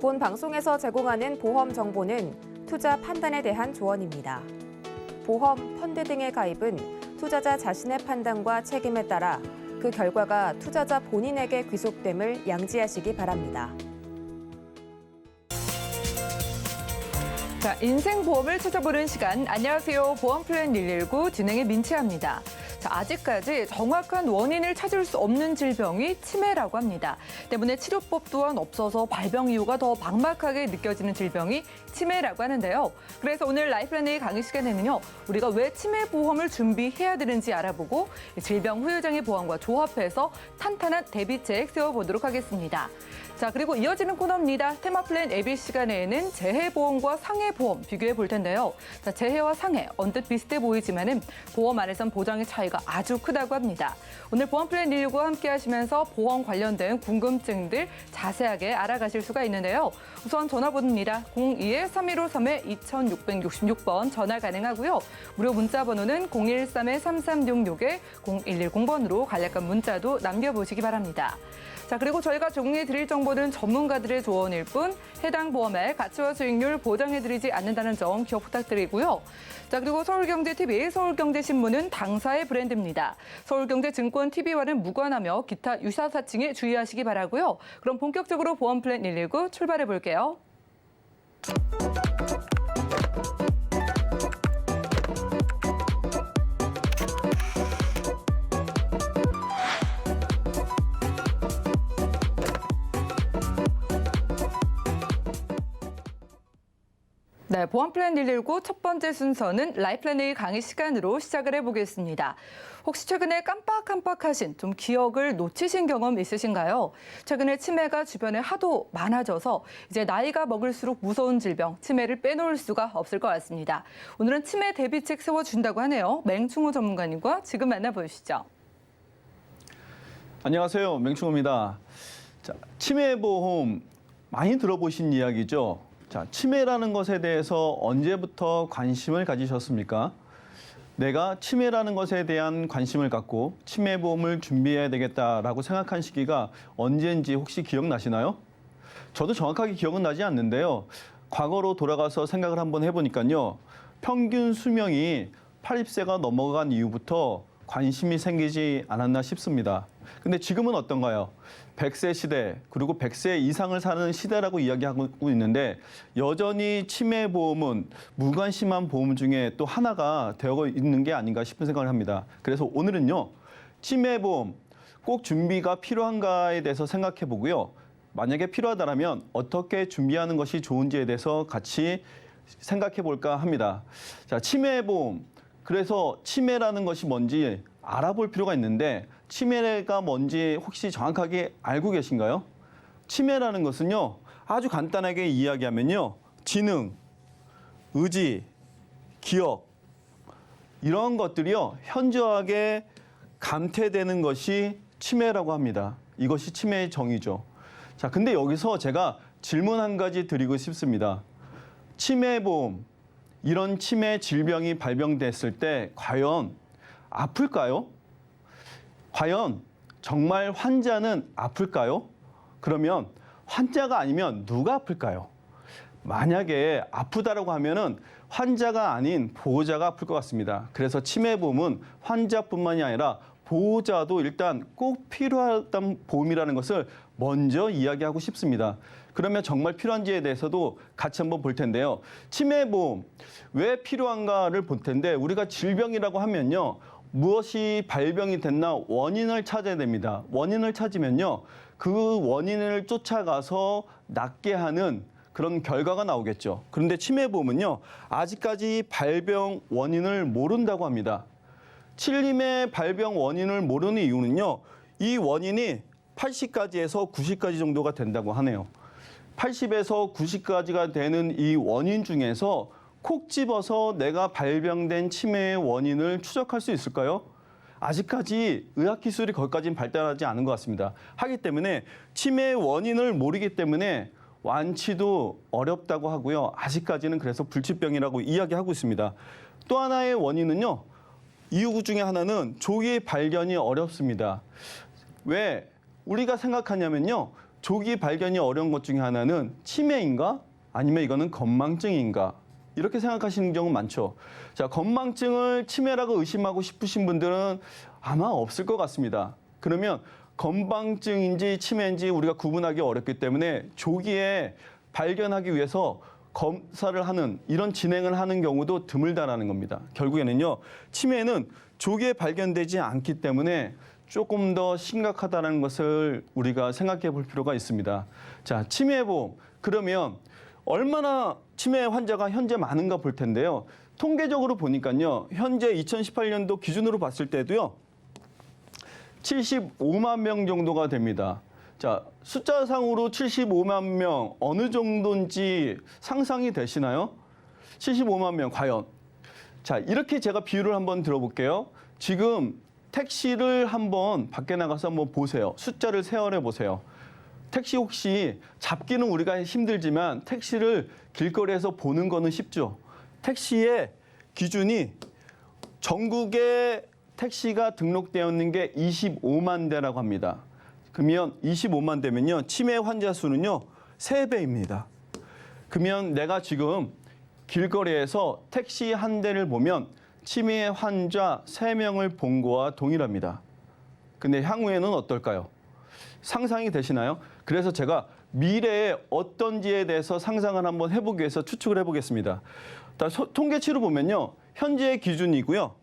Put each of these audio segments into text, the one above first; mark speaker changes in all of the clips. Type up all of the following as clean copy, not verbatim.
Speaker 1: 본 방송에서 제공하는 보험 정보는 투자 판단에 대한 조언입니다. 보험, 펀드 등의 가입은 투자자 자신의 판단과 책임에 따라 그 결과가 투자자 본인에게 귀속됨을 양지하시기 바랍니다.
Speaker 2: 자, 인생보험을 찾아보는 시간. 안녕하세요. 보험플랜 119 진행의 민채아입니다. 자, 아직까지 정확한 원인을 찾을 수 없는 질병이 치매라고 합니다. 때문에 치료법 또한 없어서 발병 이유가 더 막막하게 느껴지는 질병이 치매라고 하는데요. 그래서 오늘 라이프라인 A 강의 시간에는요, 우리가 왜 치매 보험을 준비해야 되는지 알아보고 질병 후유장애 보험과 조합해서 탄탄한 대비책 세워보도록 하겠습니다. 자, 그리고 이어지는 코너입니다. 테마플랜 AB 시간에는 재해보험과 상해보험 비교해 볼 텐데요. 자, 재해와 상해 언뜻 비슷해 보이지만은 보험 안에선 보장의 차이가 아주 크다고 합니다. 오늘 보험플랜 119와 함께 하시면서 보험 관련된 궁금증들 자세하게 알아가실 수가 있는데요. 우선 전화번호입니다. 02-3153-2666번 전화 가능하고요. 무료 문자 번호는 013-3366-0110번으로 간략한 문자도 남겨보시기 바랍니다. 자, 그리고 저희가 제공해드릴 정보는 전문가들의 조언일 뿐 해당 보험의 가치와 수익률 보장해드리지 않는다는 점 기억 부탁드리고요. 자, 그리고 서울경제TV, 서울경제신문은 당사의 브랜드입니다. 서울경제증권TV와는 무관하며 기타 유사사칭에 주의하시기 바라고요. 그럼 본격적으로 보험플랜 119 출발해 볼게요. 네, 보험플랜 119 첫 번째 순서는 라이프라인 A 강의 시간으로 시작을 해보겠습니다. 혹시 최근에 깜빡깜빡하신 좀 기억을 놓치신 경험 있으신가요? 최근에 치매가 주변에 하도 많아져서 이제 나이가 먹을수록 무서운 질병, 치매를 빼놓을 수가 없을 것 같습니다. 오늘은 치매 대비책 세워준다고 하네요. 맹충호 전문가님과 지금 만나보시죠.
Speaker 3: 안녕하세요. 맹충호입니다. 자, 치매보험 많이 들어보신 이야기죠? 자, 치매라는 것에 대해서 언제부터 관심을 가지셨습니까? 내가 치매라는 것에 대한 관심을 갖고 치매보험을 준비해야 되겠다라고 생각한 시기가 언제인지 혹시 기억나시나요? 저도 정확하게 기억은 나지 않는데요. 과거로 돌아가서 생각을 한번 해보니까요. 평균 수명이 80세가 넘어간 이후부터 관심이 생기지 않았나 싶습니다. 근데 지금은 어떤가요? 100세 시대, 그리고 100세 이상을 사는 시대라고 이야기하고 있는데 여전히 치매보험은 무관심한 보험 중에 또 하나가 되어 있는 게 아닌가 싶은 생각을 합니다. 그래서 오늘은요, 치매보험 꼭 준비가 필요한가에 대해서 생각해 보고요. 만약에 필요하다면 어떻게 준비하는 것이 좋은지에 대해서 같이 생각해 볼까 합니다. 자, 치매보험. 그래서 치매라는 것이 뭔지 알아볼 필요가 있는데 치매가 뭔지 혹시 정확하게 알고 계신가요? 치매라는 것은요, 아주 간단하게 이야기하면요, 지능, 의지, 기억 이런 것들이요, 현저하게 감퇴되는 것이 치매라고 합니다. 이것이 치매의 정의죠. 자, 근데 여기서 제가 질문 한 가지 드리고 싶습니다. 치매보험, 이런 치매 질병이 발병됐을 때 과연 아플까요? 과연 정말 환자는 아플까요? 그러면 환자가 아니면 누가 아플까요? 만약에 아프다라고 하면은 환자가 아닌 보호자가 아플 것 같습니다. 그래서 치매보험은 환자뿐만이 아니라 보호자도 일단 꼭 필요한 보험이라는 것을 먼저 이야기하고 싶습니다. 그러면 정말 필요한지에 대해서도 같이 한번 볼 텐데요. 치매보험 왜 필요한가를 볼 텐데 우리가 질병이라고 하면요. 무엇이 발병이 됐나 원인을 찾아야 됩니다. 원인을 찾으면요. 그 원인을 쫓아가서 낫게 하는 그런 결과가 나오겠죠. 그런데 치매보험은요. 아직까지 발병 원인을 모른다고 합니다. 칠림의 발병 원인을 모르는 이유는요. 이 원인이 80까지에서 90까지 정도가 된다고 하네요. 80에서 90까지가 되는 이 원인 중에서 콕 집어서 내가 발병된 치매의 원인을 추적할 수 있을까요? 아직까지 의학기술이 거기까지는 발달하지 않은 것 같습니다. 하기 때문에 치매의 원인을 모르기 때문에 완치도 어렵다고 하고요. 아직까지는 그래서 불치병이라고 이야기하고 있습니다. 또 하나의 원인은요. 이유 중에 하나는 조기 발견이 어렵습니다. 왜 우리가 생각하냐면요. 조기 발견이 어려운 것 중에 하나는 치매인가? 아니면 이거는 건망증인가? 이렇게 생각하시는 경우 많죠. 자, 건망증을 치매라고 의심하고 싶으신 분들은 아마 없을 것 같습니다. 그러면 건망증인지 치매인지 우리가 구분하기 어렵기 때문에 조기에 발견하기 위해서 검사를 하는 이런 진행을 하는 경우도 드물다라는 겁니다. 결국에는요, 치매는 조기에 발견되지 않기 때문에 조금 더 심각하다는 것을 우리가 생각해 볼 필요가 있습니다. 자, 치매보험. 그러면 얼마나 치매 환자가 현재 많은가 볼 텐데요. 통계적으로 보니까요, 현재 2018년도 기준으로 봤을 때도요, 75만 명 정도가 됩니다. 자, 숫자상으로 75만 명 어느 정도인지 상상이 되시나요? 75만 명 과연. 자, 이렇게 제가 비유를 한번 들어볼게요. 지금 택시를 한번 밖에 나가서 한번 보세요. 숫자를 세어내 보세요. 택시 혹시 잡기는 우리가 힘들지만 택시를 길거리에서 보는 거는 쉽죠. 택시의 기준이 전국에 택시가 등록되어 있는 게 25만 대라고 합니다. 그러면 25만 대면요, 치매 환자 수는요 3배입니다. 그러면 내가 지금 길거리에서 택시 한 대를 보면 치매 환자 3명을 본 거와 동일합니다. 근데 향후에는 어떨까요? 상상이 되시나요? 그래서 제가 미래에 어떤지에 대해서 상상을 한번 해보기 위해서 추측을 해보겠습니다. 통계치로 보면요, 현재의 기준이고요.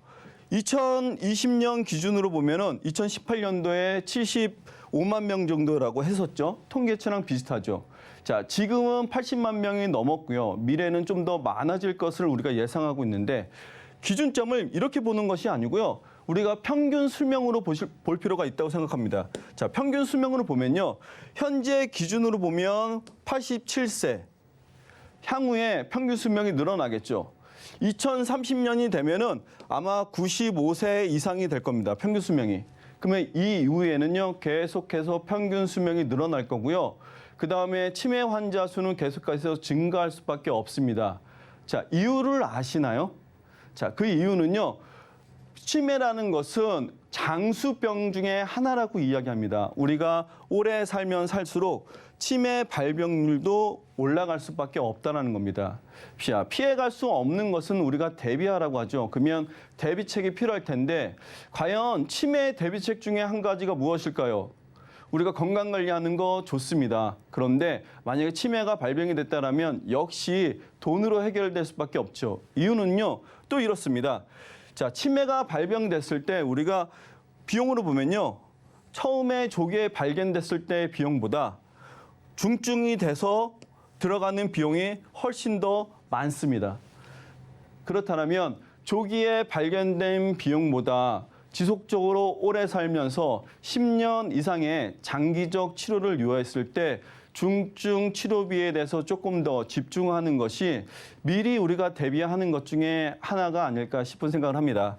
Speaker 3: 2020년 기준으로 보면은 2018년도에 75만 명 정도라고 했었죠. 통계치랑 비슷하죠. 자, 지금은 80만 명이 넘었고요. 미래는 좀 더 많아질 것을 우리가 예상하고 있는데 기준점을 이렇게 보는 것이 아니고요. 우리가 평균 수명으로 볼 필요가 있다고 생각합니다. 자, 평균 수명으로 보면요. 현재 기준으로 보면 87세. 향후에 평균 수명이 늘어나겠죠. 2030년이 되면은 아마 95세 이상이 될 겁니다. 평균 수명이. 그러면 이 이후에는요, 계속해서 평균 수명이 늘어날 거고요. 그 다음에 치매 환자 수는 계속해서 증가할 수밖에 없습니다. 자, 이유를 아시나요? 자, 그 이유는요, 치매라는 것은 장수병 중에 하나라고 이야기합니다. 우리가 오래 살면 살수록 치매 발병률도 올라갈 수밖에 없다는 겁니다. 피해갈 수 없는 것은 우리가 대비하라고 하죠. 그러면 대비책이 필요할 텐데 과연 치매 대비책 중에 한 가지가 무엇일까요? 우리가 건강관리하는 거 좋습니다. 그런데 만약에 치매가 발병이 됐다면 역시 돈으로 해결될 수밖에 없죠. 이유는요, 또 이렇습니다. 자, 치매가 발병됐을 때 우리가 비용으로 보면요, 처음에 조기에 발견됐을 때의 비용보다 중증이 돼서 들어가는 비용이 훨씬 더 많습니다. 그렇다면 조기에 발견된 비용보다 지속적으로 오래 살면서 10년 이상의 장기적 치료를 요했을 때 중증 치료비에 대해서 조금 더 집중하는 것이 미리 우리가 대비하는 것 중에 하나가 아닐까 싶은 생각을 합니다.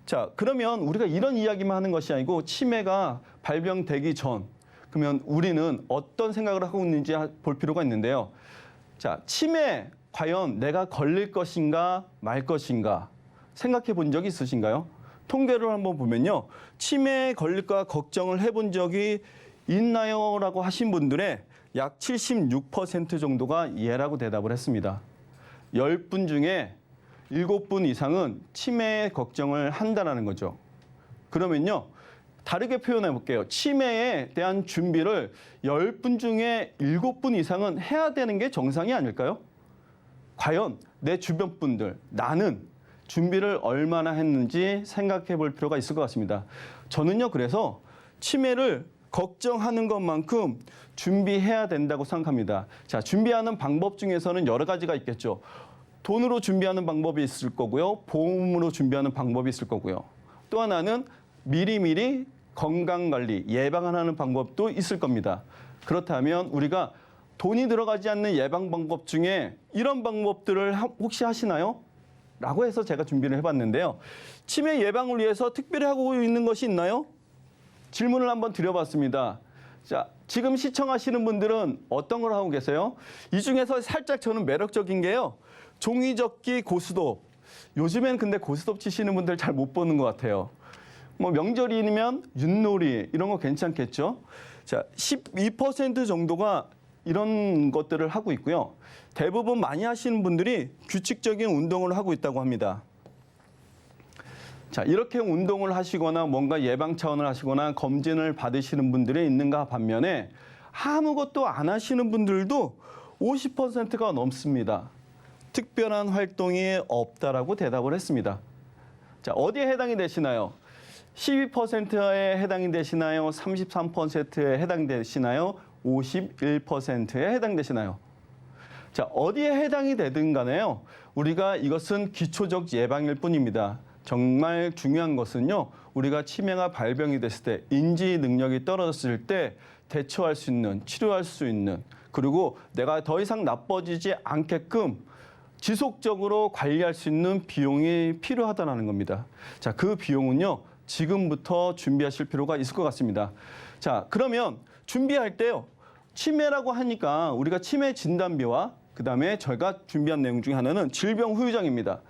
Speaker 3: 자, 그러면 우리가 이런 이야기만 하는 것이 아니고 치매가 발병되기 전, 그러면 우리는 어떤 생각을 하고 있는지 볼 필요가 있는데요. 자, 치매 과연 내가 걸릴 것인가 말 것인가 생각해 본 적이 있으신가요? 통계를 한번 보면요, 치매에 걸릴까 걱정을 해본 적이 있나요? 라고 하신 분들의 약 76% 정도가 예라고 대답을 했습니다. 10분 중에 7분 이상은 치매에 걱정을 한다는 거죠. 그러면요, 다르게 표현해 볼게요. 치매에 대한 준비를 10분 중에 7분 이상은 해야 되는 게 정상이 아닐까요? 과연 내 주변 분들, 나는 준비를 얼마나 했는지 생각해 볼 필요가 있을 것 같습니다. 저는요, 그래서 치매를 걱정하는 것만큼 준비해야 된다고 생각합니다. 자, 준비하는 방법 중에서는 여러 가지가 있겠죠. 돈으로 준비하는 방법이 있을 거고요. 보험으로 준비하는 방법이 있을 거고요. 또 하나는 미리미리 건강관리, 예방하는 방법도 있을 겁니다. 그렇다면 우리가 돈이 들어가지 않는 예방 방법 중에 이런 방법들을 혹시 하시나요? 라고 해서 제가 준비를 해봤는데요. 치매 예방을 위해서 특별히 하고 있는 것이 있나요? 질문을 한번 드려봤습니다. 자, 지금 시청하시는 분들은 어떤 걸 하고 계세요? 이 중에서 살짝 저는 매력적인 게요, 종이접기 고스톱. 요즘엔 근데 고스톱 치시는 분들 잘 못 보는 것 같아요. 뭐 명절이면 윷놀이 이런 거 괜찮겠죠? 자, 12% 정도가 이런 것들을 하고 있고요. 대부분 많이 하시는 분들이 규칙적인 운동을 하고 있다고 합니다. 자, 이렇게 운동을 하시거나 뭔가 예방 차원을 하시거나 검진을 받으시는 분들이 있는가 반면에 아무것도 안 하시는 분들도 50%가 넘습니다. 특별한 활동이 없다라고 대답을 했습니다. 자, 어디에 해당이 되시나요? 12%에 해당이 되시나요? 33%에 해당되시나요? 51%에 해당되시나요? 자, 어디에 해당이 되든 간에요. 우리가 이것은 기초적 예방일 뿐입니다. 정말 중요한 것은요. 우리가 치매가 발병이 됐을 때 인지 능력이 떨어졌을 때 대처할 수 있는, 치료할 수 있는, 그리고 내가 더 이상 나빠지지 않게끔 지속적으로 관리할 수 있는 비용이 필요하다는 겁니다. 자, 그 비용은요. 지금부터 준비하실 필요가 있을 것 같습니다. 자, 그러면 준비할 때요. 치매라고 하니까 우리가 치매 진단비와 그다음에 저희가 준비한 내용 중에 하나는 질병 후유장입니다.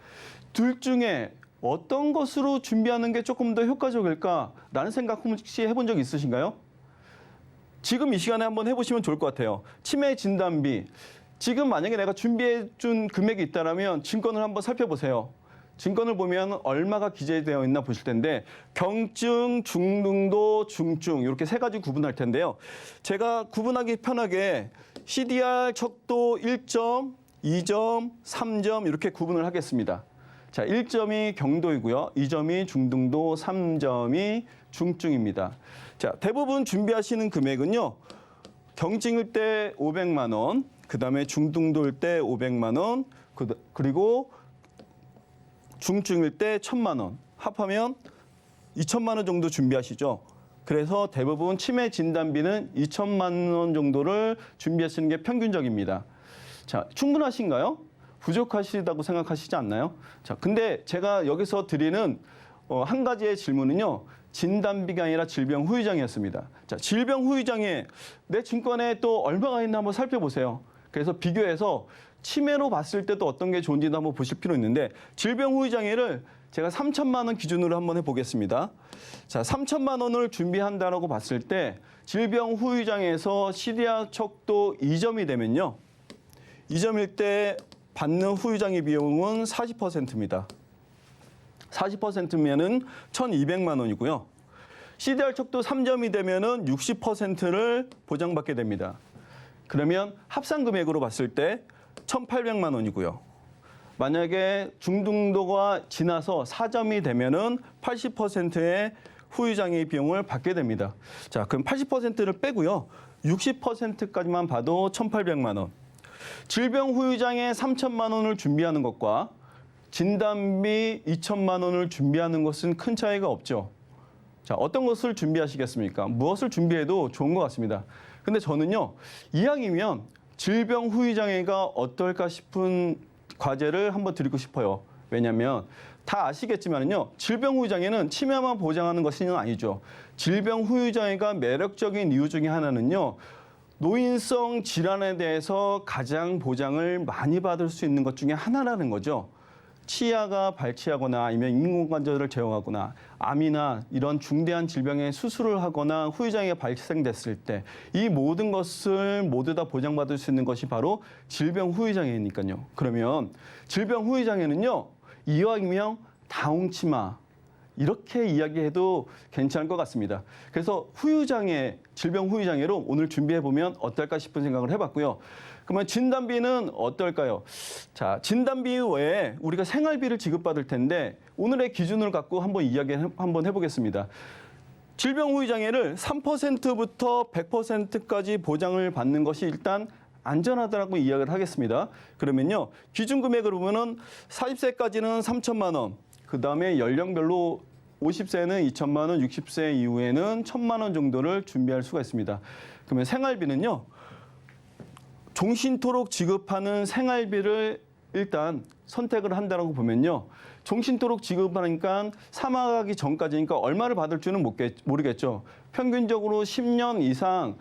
Speaker 3: 둘 중에 어떤 것으로 준비하는 게 조금 더 효과적일까라는 생각 혹시 해본 적 있으신가요? 지금 이 시간에 한번 해보시면 좋을 것 같아요. 치매 진단비. 지금 만약에 내가 준비해 준 금액이 있다면 증권을 한번 살펴보세요. 증권을 보면 얼마가 기재되어 있나 보실 텐데 경증, 중등도, 중증 이렇게 세 가지 구분할 텐데요. 제가 구분하기 편하게 CDR 척도 1점, 2점, 3점 이렇게 구분을 하겠습니다. 자, 1점이 경도이고요. 2점이 중등도, 3점이 중증입니다. 자, 대부분 준비하시는 금액은요. 경증일 때 500만 원, 그다음에 중등도일 때 500만 원, 그리고 중증일 때 1,000만 원, 합하면 2,000만 원 정도 준비하시죠. 그래서 대부분 치매 진단비는 2,000만 원 정도를 준비하시는 게 평균적입니다. 자, 충분하신가요? 부족하시다고 생각하시지 않나요? 자, 근데 제가 여기서 드리는 한 가지의 질문은요. 진단비가 아니라 질병 후유장이었습니다. 자, 질병 후유장에 내 증권에 또 얼마가 있나 한번 살펴보세요. 그래서 비교해서 치매로 봤을 때도 어떤 게 좋은지도 한번 보실 필요 있는데 질병 후유장애를 제가 3,000만 원 기준으로 한번 해보겠습니다. 자, 3,000만 원을 준비한다라고 봤을 때 질병 후유장애에서 CDR 척도 2점이 되면요. 2점일 때 받는 후유장애 비용은 40%입니다. 40%면은 1,200만 원이고요. CDR 척도 3점이 되면은 60%를 보장받게 됩니다. 그러면 합산 금액으로 봤을 때 1,800만 원이고요. 만약에 중등도가 지나서 4점이 되면은 80%의 후유장애 비용을 받게 됩니다. 자, 그럼 80%를 빼고요. 60%까지만 봐도 1,800만 원. 질병 후유장애 3,000만 원을 준비하는 것과 진단비 2,000만 원을 준비하는 것은 큰 차이가 없죠. 자, 어떤 것을 준비하시겠습니까? 무엇을 준비해도 좋은 것 같습니다. 근데 저는요, 이왕이면 질병 후유장애가 어떨까 싶은 과제를 한번 드리고 싶어요. 왜냐하면 다 아시겠지만요, 질병 후유장애는 치매만 보장하는 것은 아니죠. 질병 후유장애가 매력적인 이유 중에 하나는요, 노인성 질환에 대해서 가장 보장을 많이 받을 수 있는 것 중에 하나라는 거죠. 치아가 발치하거나 아니면 인공관절을 제거하거나 암이나 이런 중대한 질병의 수술을 하거나 후유장애가 발생됐을 때 이 모든 것을 모두 다 보장받을 수 있는 것이 바로 질병 후유장애니까요. 그러면 질병 후유장애는요, 이왕이면 다홍치마 이렇게 이야기해도 괜찮을 것 같습니다. 그래서 후유장애, 질병 후유장애로 오늘 준비해보면 어떨까 싶은 생각을 해봤고요. 그러면 진단비는 어떨까요? 자, 진단비 외에 우리가 생활비를 지급받을 텐데 오늘의 기준을 갖고 한번 한번 해보겠습니다. 질병 후유장애를 3%부터 100%까지 보장을 받는 것이 일단 안전하다라고 이야기를 하겠습니다. 그러면요, 기준 금액으로 보면은 40세까지는 3,000만 원, 그 다음에 연령별로 50세는 2,000만 원, 60세 이후에는 1,000만 원 정도를 준비할 수가 있습니다. 그러면 생활비는요, 종신토록 지급하는 생활비를 일단 선택을 한다고 보면요. 종신토록 지급하니까 사망하기 전까지니까 얼마를 받을 줄은 모르겠죠. 평균적으로 10년 이상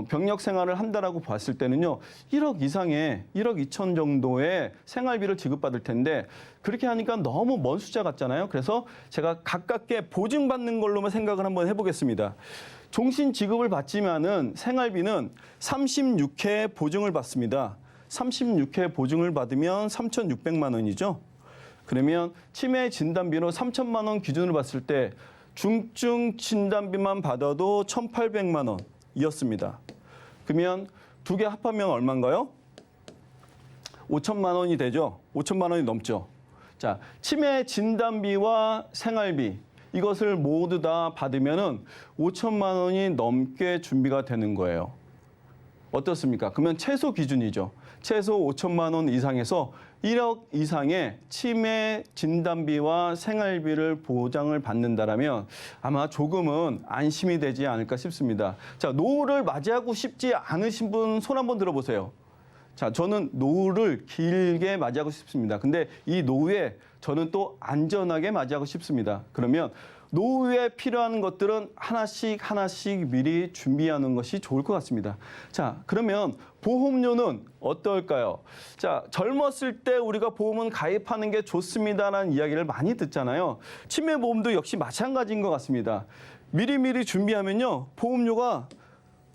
Speaker 3: 병력 생활을 한다라고 봤을 때는요. 1억 이상의 1억 2천 정도의 생활비를 지급받을 텐데 그렇게 하니까 너무 먼 숫자 같잖아요. 그래서 제가 가깝게 보증받는 걸로만 생각을 한번 해보겠습니다. 종신 지급을 받지만은 생활비는 36회 보증을 받습니다. 36회 보증을 받으면 3,600만 원이죠. 그러면 치매 진단비로 3천만 원 기준으로 봤을 때 중증 진단비만 받아도 1,800만 원이었습니다. 그러면 두 개 합하면 얼마인가요? 5천만 원이 되죠. 5천만 원이 넘죠. 자, 치매 진단비와 생활비 이것을 모두 다 받으면은 5천만 원이 넘게 준비가 되는 거예요. 어떻습니까? 그러면 최소 기준이죠. 최소 5천만 원 이상에서 1억 이상의 치매 진단비와 생활비를 보장을 받는다라면 아마 조금은 안심이 되지 않을까 싶습니다. 자, 노후를 맞이하고 싶지 않으신 분 손 한번 들어보세요. 자, 저는 노후를 길게 맞이하고 싶습니다. 근데 이 노후에 저는 또 안전하게 맞이하고 싶습니다. 그러면 노후에 필요한 것들은 하나씩 미리 준비하는 것이 좋을 것 같습니다. 자, 그러면 보험료는 어떨까요? 자, 젊었을 때 우리가 보험은 가입하는 게 좋습니다라는 이야기를 많이 듣잖아요. 치매보험도 역시 마찬가지인 것 같습니다. 미리 준비하면요, 보험료가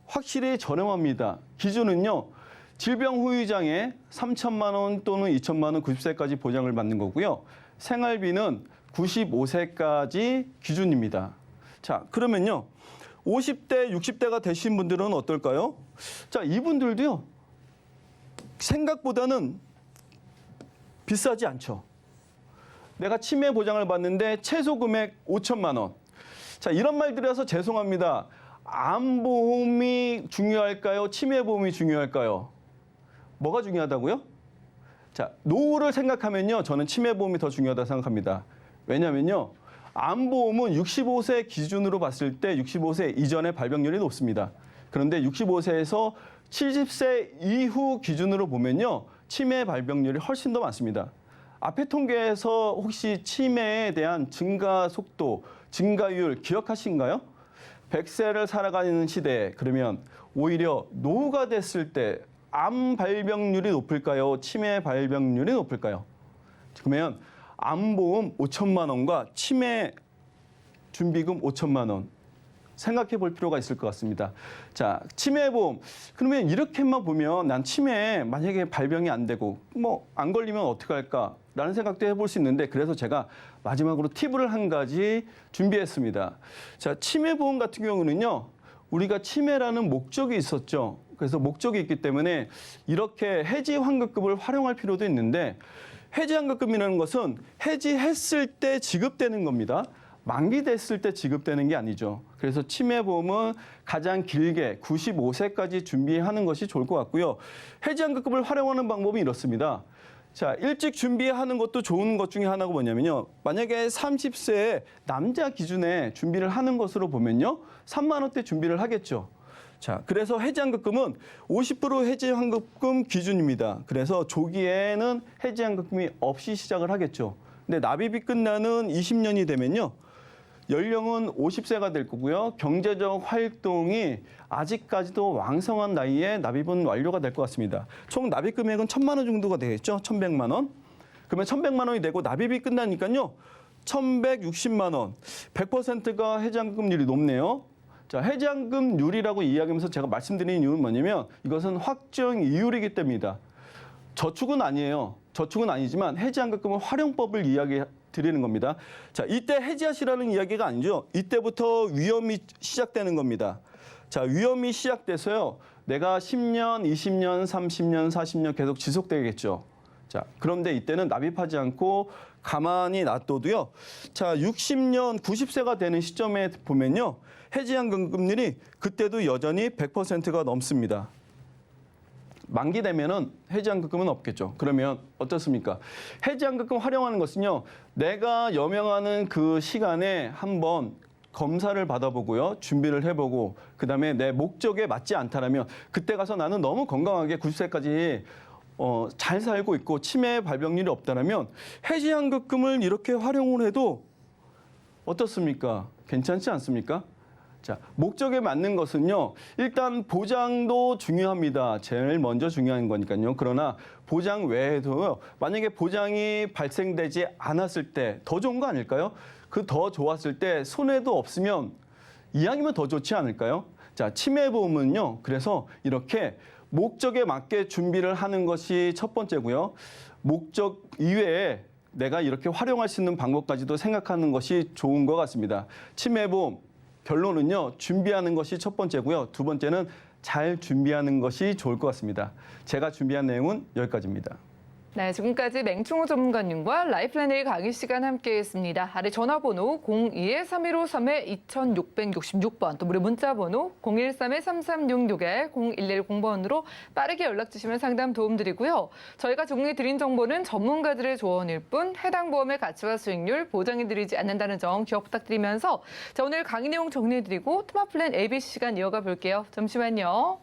Speaker 3: 확실히 저렴합니다. 기준은요, 질병 후유장애 3천만 원 또는 2천만 원 90세까지 보장을 받는 거고요. 생활비는 95세까지 기준입니다. 자, 그러면요. 50대, 60대가 되신 분들은 어떨까요? 자, 이분들도요. 생각보다는 비싸지 않죠. 내가 치매 보장을 받는데 최소 금액 5천만 원. 자, 이런 말 드려서 죄송합니다. 암보험이 중요할까요? 치매보험이 중요할까요? 뭐가 중요하다고요? 자, 노후를 생각하면요. 저는 치매보험이 더 중요하다고 생각합니다. 왜냐면요. 암보험은 65세 기준으로 봤을 때 65세 이전의 발병률이 높습니다. 그런데 65세에서 70세 이후 기준으로 보면요. 치매 발병률이 훨씬 더 많습니다. 앞에 통계에서 혹시 치매에 대한 증가 속도, 증가율 기억하신가요? 100세를 살아가는 시대에 그러면 오히려 노후가 됐을 때 암 발병률이 높을까요? 치매 발병률이 높을까요? 그러면 암보험 5천만 원과 치매 준비금 5천만 원 생각해 볼 필요가 있을 것 같습니다. 자, 치매보험. 그러면 이렇게만 보면 난 치매 만약에 발병이 안 되고 뭐 안 걸리면 어떻게 할까라는 생각도 해볼 수 있는데 그래서 제가 마지막으로 팁을 한 가지 준비했습니다. 자, 치매보험 같은 경우는요. 우리가 치매라는 목적이 있었죠. 그래서 목적이 있기 때문에 이렇게 해지 환급금을 활용할 필요도 있는데 해지 환급금이라는 것은 해지했을 때 지급되는 겁니다. 만기됐을 때 지급되는 게 아니죠. 그래서 치매보험은 가장 길게 95세까지 준비하는 것이 좋을 것 같고요. 해지 환급금을 활용하는 방법이 이렇습니다. 자, 일찍 준비하는 것도 좋은 것 중에 하나가 뭐냐면요. 만약에 30세에 남자 기준에 준비를 하는 것으로 보면요. 3만 원대 준비를 하겠죠. 자, 그래서 해지환급금은 50% 해지환급금 기준입니다. 그래서 조기에는 해지환급금이 없이 시작을 하겠죠. 근데 납입이 끝나는 20년이 되면요. 연령은 50세가 될 거고요. 경제적 활동이 아직까지도 왕성한 나이에 납입은 완료가 될 것 같습니다. 총 납입 금액은 1,000만 원 정도가 되겠죠. 1,100만 원. 그러면 1,100만 원이 되고 납입이 끝나니까요. 1,160만 원. 100%가 해지환급금률이 높네요. 자, 해지환급률이라고 이야기하면서 제가 말씀드리는 이유는 뭐냐면 이것은 확정 이율이기 때문이다. 저축은 아니에요. 저축은 아니지만 해지환급금은 활용법을 이야기 드리는 겁니다. 자, 이때 해지하시라는 이야기가 아니죠. 이때부터 위험이 시작되는 겁니다. 자, 위험이 시작돼서요. 내가 10년, 20년, 30년, 40년 계속 지속되겠죠. 자, 그런데 이때는 납입하지 않고 가만히 놔둬도요. 자, 60년, 90세가 되는 시점에 보면요. 해지환급금률이 그때도 여전히 100%가 넘습니다. 만기 되면은 해지환급금은 없겠죠. 그러면 어떻습니까? 해지환급금 활용하는 것은요. 내가 여명하는 그 시간에 한번 검사를 받아보고요. 준비를 해보고 그다음에 내 목적에 맞지 않다라면 그때 가서 나는 너무 건강하게 90세까지 잘 살고 있고 치매 발병률이 없다라면 해지환급금을 이렇게 활용을 해도 어떻습니까? 괜찮지 않습니까? 자, 목적에 맞는 것은요. 일단 보장도 중요합니다. 제일 먼저 중요한 거니까요. 그러나 보장 외에도요. 만약에 보장이 발생되지 않았을 때 더 좋은 거 아닐까요? 그 더 좋았을 때 손해도 없으면 이왕이면 더 좋지 않을까요? 자, 치매보험은요. 그래서 이렇게 목적에 맞게 준비를 하는 것이 첫 번째고요. 목적 이외에 내가 이렇게 활용할 수 있는 방법까지도 생각하는 것이 좋은 것 같습니다. 치매보험 결론은요. 준비하는 것이 첫 번째고요. 두 번째는 잘 준비하는 것이 좋을 것 같습니다. 제가 준비한 내용은 여기까지입니다.
Speaker 2: 네, 지금까지 맹충호 전문가님과 라이플랜 A 강의 시간 함께했습니다. 아래 전화번호 02-3153-2666번, 또 무료 문자번호 013-3366-0110번으로 빠르게 연락 주시면 상담 도움드리고요. 저희가 제공해드린 정보는 전문가들의 조언일 뿐 해당 보험의 가치와 수익률 보장해드리지 않는다는 점 기억 부탁드리면서 자, 오늘 강의 내용 정리해드리고 테마플랜 ABC 시간 이어가 볼게요. 잠시만요.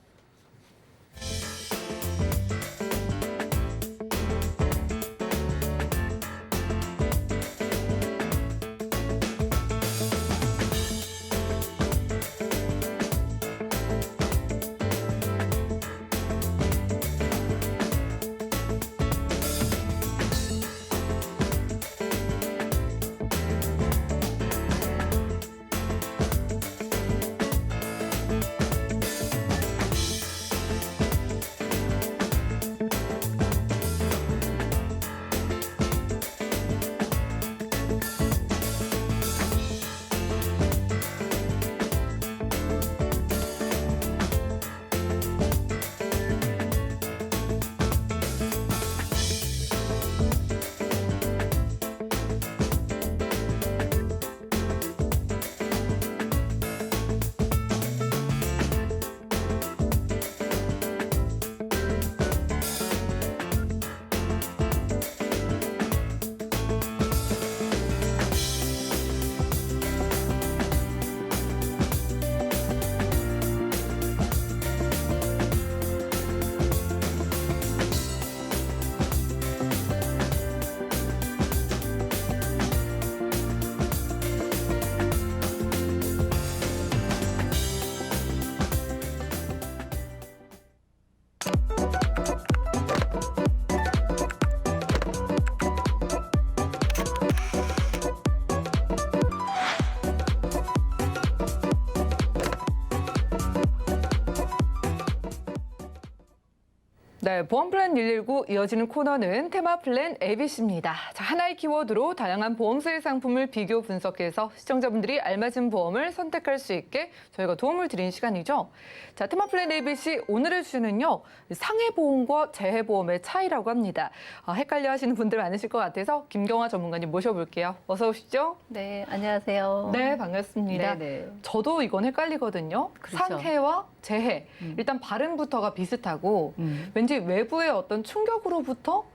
Speaker 2: 네, 보험플랜 119 이어지는 코너는 테마플랜 ABC입니다. 자, 하나의 키워드로 다양한 보험사의 상품을 비교 분석해서 시청자분들이 알맞은 보험을 선택할 수 있게 저희가 도움을 드리는 시간이죠. 자, 테마플랜 ABC 오늘의 주제는요. 상해보험과 재해보험의 차이라고 합니다. 헷갈려 하시는 분들 많으실 것 같아서 김경화 전문가님 모셔볼게요. 어서 오시죠.
Speaker 4: 네, 안녕하세요.
Speaker 2: 네, 반갑습니다.
Speaker 4: 네네.
Speaker 2: 저도 이건 헷갈리거든요.
Speaker 4: 그렇죠.
Speaker 2: 상해와 재해. 일단 발음부터가 비슷하고 왠지 외부의 어떤 충격으로부터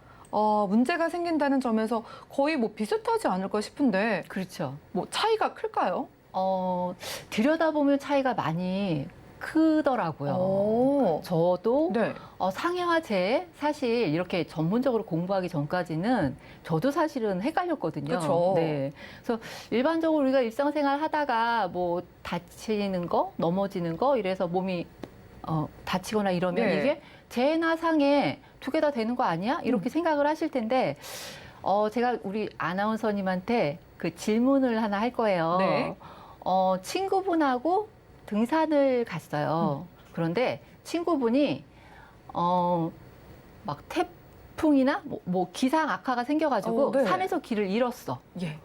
Speaker 2: 문제가 생긴다는 점에서 거의 뭐 비슷하지 않을까 싶은데
Speaker 4: 그렇죠.
Speaker 2: 뭐 차이가 클까요?
Speaker 4: 들여다보면 차이가 많이 크더라고요.
Speaker 2: 오.
Speaker 4: 저도
Speaker 2: 네.
Speaker 4: 상해와 재해 사실 이렇게 전문적으로 공부하기 전까지는 저도 사실은 헷갈렸거든요.
Speaker 2: 그쵸.
Speaker 4: 네. 그래서 일반적으로 우리가 일상생활 하다가 뭐 다치는 거, 넘어지는 거 이래서 몸이 다치거나 이러면
Speaker 2: 네.
Speaker 4: 이게 재해나 상해 두 개 다 되는 거 아니야? 이렇게 생각을 하실 텐데 제가 우리 아나운서님한테 그 질문을 하나 할 거예요.
Speaker 2: 네.
Speaker 4: 친구분하고 등산을 갔어요. 그런데 친구분이 막 태풍이나 뭐 기상 악화가 생겨가지고
Speaker 2: 네.
Speaker 4: 산에서 길을 잃었어.
Speaker 2: 예.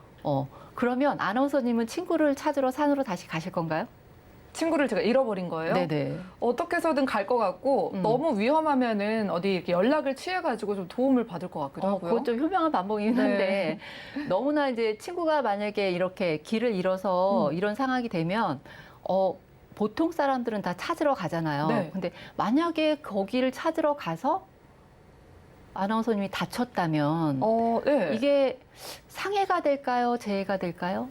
Speaker 4: 그러면 아나운서님은 친구를 찾으러 산으로 다시 가실 건가요?
Speaker 2: 친구를 제가 잃어버린 거예요.
Speaker 4: 네네.
Speaker 2: 어떻게 해서든 갈 것 같고 너무 위험하면은 어디 이렇게 연락을 취해가지고 좀 도움을 받을 것 같기도 하고요.
Speaker 4: 그것 좀 현명한 방법이긴 한데 너무나 이제 친구가 만약에 이렇게 길을 잃어서 이런 상황이 되면 보통 사람들은 다 찾으러 가잖아요.
Speaker 2: 네.
Speaker 4: 근데 만약에 거기를 찾으러 가서 아나운서님이 다쳤다면
Speaker 2: 네.
Speaker 4: 이게 상해가 될까요? 재해가 될까요?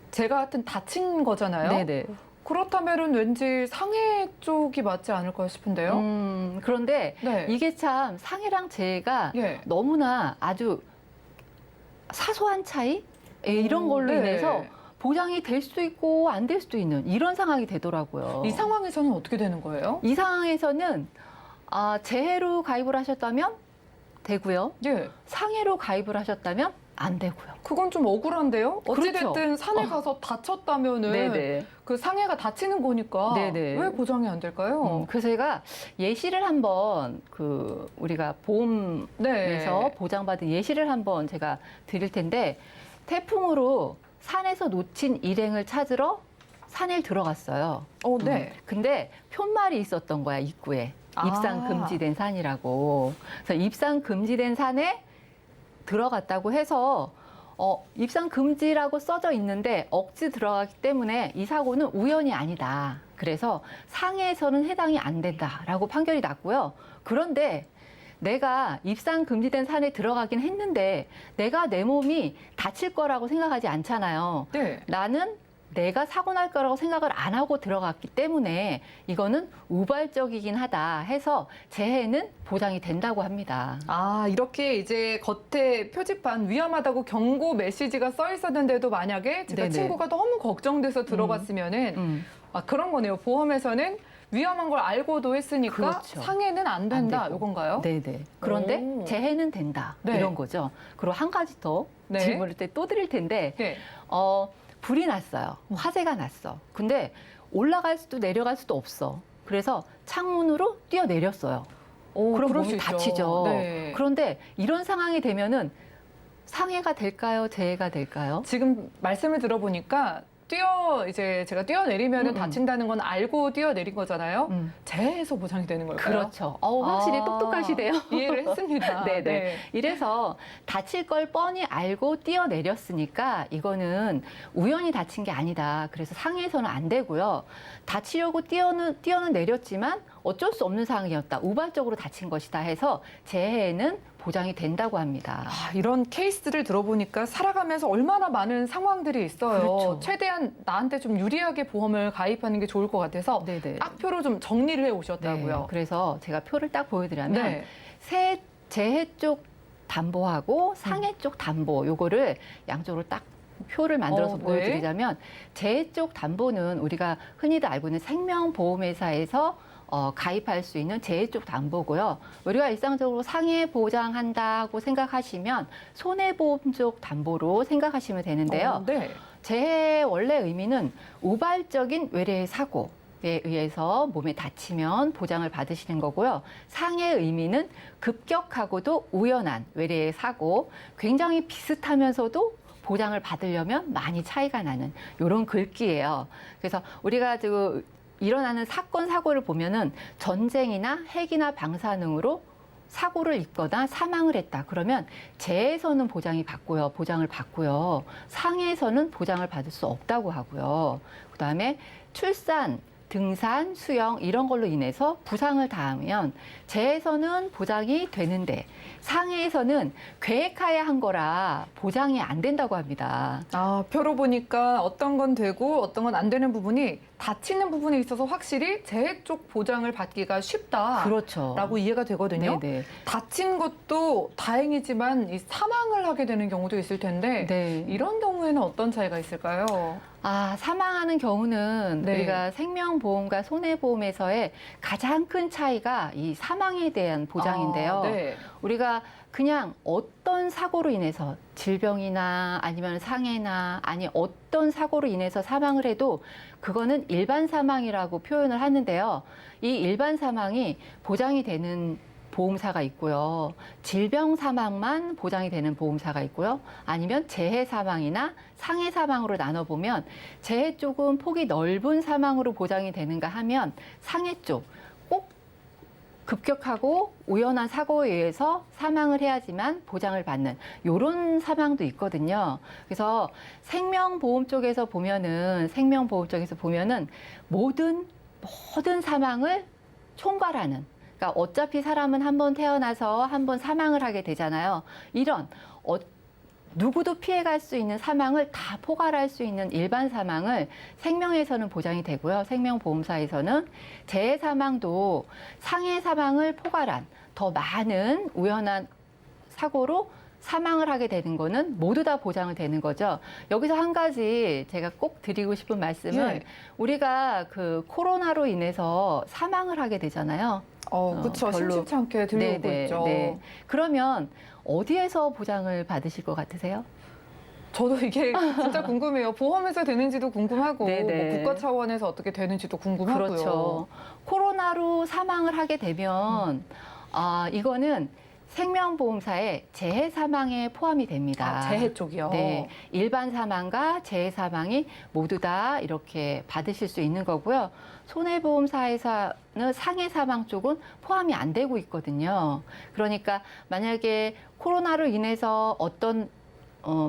Speaker 2: 제가 하여튼 다친 거잖아요.
Speaker 4: 네네.
Speaker 2: 그렇다면은 왠지 상해 쪽이 맞지 않을까 싶은데요.
Speaker 4: 그런데
Speaker 2: 네.
Speaker 4: 이게 참 상해랑 재해가
Speaker 2: 예.
Speaker 4: 너무나 아주 사소한 차이? 이런 걸로
Speaker 2: 네.
Speaker 4: 인해서 보장이 될 수도 있고 안 될 수도 있는 이런 상황이 되더라고요.
Speaker 2: 이 상황에서는 어떻게 되는 거예요?
Speaker 4: 이 상황에서는 재해로 가입을 하셨다면 되고요.
Speaker 2: 예.
Speaker 4: 상해로 가입을 하셨다면 안 되고요.
Speaker 2: 그건 좀 억울한데요? 어찌됐든
Speaker 4: 그렇죠.
Speaker 2: 산에 가서 다쳤다면은
Speaker 4: 네네.
Speaker 2: 그 상해가 다치는 거니까
Speaker 4: 네네.
Speaker 2: 왜 보장이 안 될까요?
Speaker 4: 그래서 제가 예시를 한번 우리가 보험에서
Speaker 2: 네.
Speaker 4: 보장받은 예시를 한번 제가 드릴 텐데 태풍으로 산에서 놓친 일행을 찾으러 산에 들어갔어요.
Speaker 2: 네.
Speaker 4: 근데 푯말이 있었던 거야, 입구에.
Speaker 2: 아.
Speaker 4: 입상 금지된 산이라고. 그래서 입상 금지된 산에 들어갔다고 해서 입상 금지라고 써져 있는데 억지 들어가기 때문에 이 사고는 우연이 아니다. 그래서 상해에서는 해당이 안 된다라고 판결이 났고요. 그런데 내가 입상 금지된 산에 들어가긴 했는데 내가 내 몸이 다칠 거라고 생각하지 않잖아요.
Speaker 2: 네.
Speaker 4: 나는 내가 사고 날 거라고 생각을 안 하고 들어갔기 때문에 이거는 우발적이긴 하다 해서 재해는 보장이 된다고 합니다.
Speaker 2: 아, 이렇게 이제 겉에 표지판 위험하다고 경고 메시지가 써 있었는데도 만약에 제가
Speaker 4: 네네.
Speaker 2: 친구가 너무 걱정돼서 들어갔으면은 그런 거네요. 보험에서는 위험한 걸 알고도 했으니까
Speaker 4: 그렇죠.
Speaker 2: 상해는 안 된다.
Speaker 4: 되고.
Speaker 2: 요건가요?
Speaker 4: 네네. 그런데
Speaker 2: 오.
Speaker 4: 재해는 된다.
Speaker 2: 네.
Speaker 4: 이런 거죠. 그리고 한 가지 더
Speaker 2: 네.
Speaker 4: 질문을 또 드릴 텐데
Speaker 2: 네.
Speaker 4: 불이 났어요. 화재가 났어. 근데 올라갈 수도 내려갈 수도 없어. 그래서 창문으로 뛰어내렸어요. 그럼
Speaker 2: 그럴
Speaker 4: 몸이
Speaker 2: 수 있죠.
Speaker 4: 다치죠.
Speaker 2: 네.
Speaker 4: 그런데 이런 상황이 되면은 상해가 될까요? 재해가 될까요?
Speaker 2: 지금 말씀을 들어보니까 제가 뛰어내리면 다친다는 건 알고 뛰어내린 거잖아요. 재해에서 보장이 되는 걸까요?
Speaker 4: 그렇죠. 확실히
Speaker 2: 아,
Speaker 4: 똑똑하시대요.
Speaker 2: 이해를 했습니다.
Speaker 4: 네네.
Speaker 2: 네.
Speaker 4: 이래서 다칠 걸 뻔히 알고 뛰어내렸으니까 이거는 우연히 다친 게 아니다. 그래서 상해에서는 안 되고요. 다치려고 뛰어는 내렸지만 어쩔 수 없는 상황이었다. 우발적으로 다친 것이다 해서 재해에는 보장이 된다고 합니다.
Speaker 2: 이런 케이스를 들어보니까 살아가면서 얼마나 많은 상황들이 있어요.
Speaker 4: 그렇죠.
Speaker 2: 최대한 나한테 좀 유리하게 보험을 가입하는 게 좋을 것 같아서
Speaker 4: 네네.
Speaker 2: 딱표로 좀 정리를 해
Speaker 4: 네,
Speaker 2: 오셨다고요.
Speaker 4: 그래서 제가 표를 딱 보여드리면
Speaker 2: 네.
Speaker 4: 재해 쪽 담보하고 상해 쪽 담보 요거를 양쪽으로 딱 표를 만들어서
Speaker 2: 네.
Speaker 4: 보여드리자면 재해 쪽 담보는 우리가 흔히들 알고 있는 생명보험회사에서 가입할 수 있는 재해 쪽 담보고요. 우리가 일상적으로 상해 보장한다고 생각하시면 손해보험 쪽 담보로 생각하시면 되는데요.
Speaker 2: 네.
Speaker 4: 재해의 원래 의미는 우발적인 외래의 사고에 의해서 몸에 다치면 보장을 받으시는 거고요. 상해의 의미는 급격하고도 우연한 외래의 사고, 굉장히 비슷하면서도 보장을 받으려면 많이 차이가 나는 이런 글귀예요. 그래서 우리가 일어나는 사건, 사고를 보면은 전쟁이나 핵이나 방사능으로 사고를 입거나 사망을 했다. 그러면 재해에서는 보장을 받고요. 상해에서는 보장을 받을 수 없다고 하고요. 그다음에 출산, 등산, 수영 이런 걸로 인해서 부상을 당하면 재해에서는 보장이 되는데 상해에서는 계획하에 한 거라 보장이 안 된다고 합니다.
Speaker 2: 표로 보니까 어떤 건 되고 어떤 건 안 되는 부분이 다치는 부분에 있어서 확실히 재해 쪽 보장을 받기가 쉽다라고
Speaker 4: 그렇죠.
Speaker 2: 이해가 되거든요.
Speaker 4: 네네.
Speaker 2: 다친 것도 다행이지만 이 사망을 하게 되는 경우도 있을 텐데
Speaker 4: 네.
Speaker 2: 이런 경우에는 어떤 차이가 있을까요?
Speaker 4: 사망하는 경우는
Speaker 2: 네.
Speaker 4: 우리가 생명보험과 손해보험에서의 가장 큰 차이가 이 사망에 대한 보장인데요.
Speaker 2: 네.
Speaker 4: 우리가 그냥 어떤 사고로 인해서 질병이나 아니면 상해나 아니 어떤 사고로 인해서 사망을 해도 그거는 일반 사망이라고 표현을 하는데요. 이 일반 사망이 보장이 되는 보험사가 있고요. 질병 사망만 보장이 되는 보험사가 있고요. 아니면 재해 사망이나 상해 사망으로 나눠보면 재해 쪽은 폭이 넓은 사망으로 보장이 되는가 하면 상해 쪽 꼭 급격하고 우연한 사고에 의해서 사망을 해야지만 보장을 받는 이런 사망도 있거든요. 그래서 생명보험 쪽에서 보면은 모든 사망을 총괄하는, 그러니까 어차피 사람은 한 번 태어나서 한 번 사망을 하게 되잖아요. 이런 누구도 피해갈 수 있는 사망을 다 포괄할 수 있는 일반 사망을 생명에서는 보장이 되고요. 생명보험사에서는 재해 사망도 상해 사망을 포괄한 더 많은 우연한 사고로 사망을 하게 되는 거는 모두 다 보장을 되는 거죠. 여기서 한 가지 제가 꼭 드리고 싶은 말씀은
Speaker 2: 예.
Speaker 4: 우리가 그 코로나로 인해서 사망을 하게 되잖아요.
Speaker 2: 그렇죠.
Speaker 4: 별로-
Speaker 2: 심심치 않게 들려오고 있죠.
Speaker 4: 그러면 어디에서 보장을 받으실 것 같으세요?
Speaker 2: 저도 이게 진짜 궁금해요. 보험에서 되는지도 궁금하고
Speaker 4: 네네.
Speaker 2: 뭐 국가 차원에서 어떻게 되는지도 궁금하고요.
Speaker 4: 그렇죠. 코로나로 사망을 하게 되면 이거는 생명보험사의 재해 사망에 포함이 됩니다.
Speaker 2: 재해 쪽이요.
Speaker 4: 네, 일반 사망과 재해 사망이 모두 다 이렇게 받으실 수 있는 거고요. 손해보험사에서는 상해 사망 쪽은 포함이 안 되고 있거든요. 그러니까 만약에 코로나로 인해서 어떤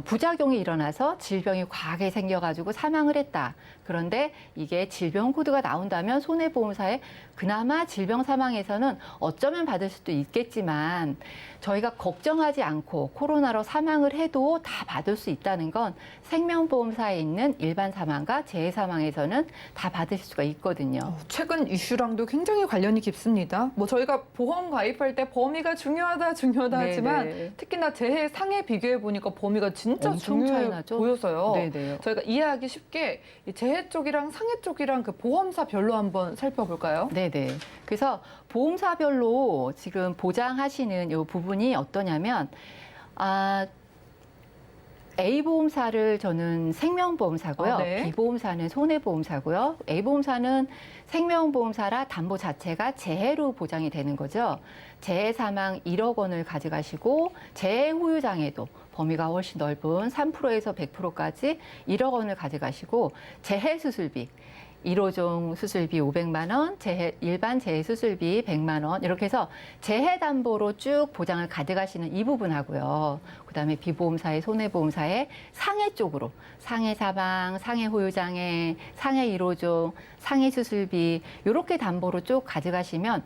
Speaker 4: 부작용이 일어나서 질병이 과하게 생겨가지고 사망을 했다. 그런데 이게 질병 코드가 나온다면 손해보험사에 그나마 질병 사망에서는 어쩌면 받을 수도 있겠지만 저희가 걱정하지 않고 코로나로 사망을 해도 다 받을 수 있다는 건 생명보험사에 있는 일반 사망과 재해 사망에서는 다 받으실 수가 있거든요.
Speaker 2: 최근 이슈랑도 굉장히 관련이 깊습니다. 뭐 저희가 보험 가입할 때 범위가 중요하다 하지만
Speaker 4: 네네.
Speaker 2: 특히나 재해 상해 비교해 보니까 범위가 진짜
Speaker 4: 엄청 차이
Speaker 2: 중요해
Speaker 4: 나죠?
Speaker 2: 보여서요.
Speaker 4: 네네.
Speaker 2: 저희가 이해하기 쉽게 이 재해 쪽이랑 상해 쪽이랑 그 보험사별로 한번 살펴볼까요?
Speaker 4: 네네. 그래서 보험사별로 지금 보장하시는 이 부분이 어떠냐면, A보험사를 저는 생명보험사고요.
Speaker 2: 네.
Speaker 4: B보험사는 손해보험사고요. A보험사는 생명보험사라 담보 자체가 재해로 보장이 되는 거죠. 재해 사망 1억 원을 가져가시고 재해 후유장애도 범위가 훨씬 넓은 3%에서 100%까지 1억 원을 가져가시고 재해 수술비 1호종 수술비 500만 원, 일반 재해 수술비 100만 원 이렇게 해서 재해 담보로 쭉 보장을 가져가시는 이 부분하고요. 그다음에 비보험사의 손해보험사의 상해 쪽으로 상해 사망, 상해 후유장애, 상해 1호종, 상해 수술비 이렇게 담보로 쭉 가져가시면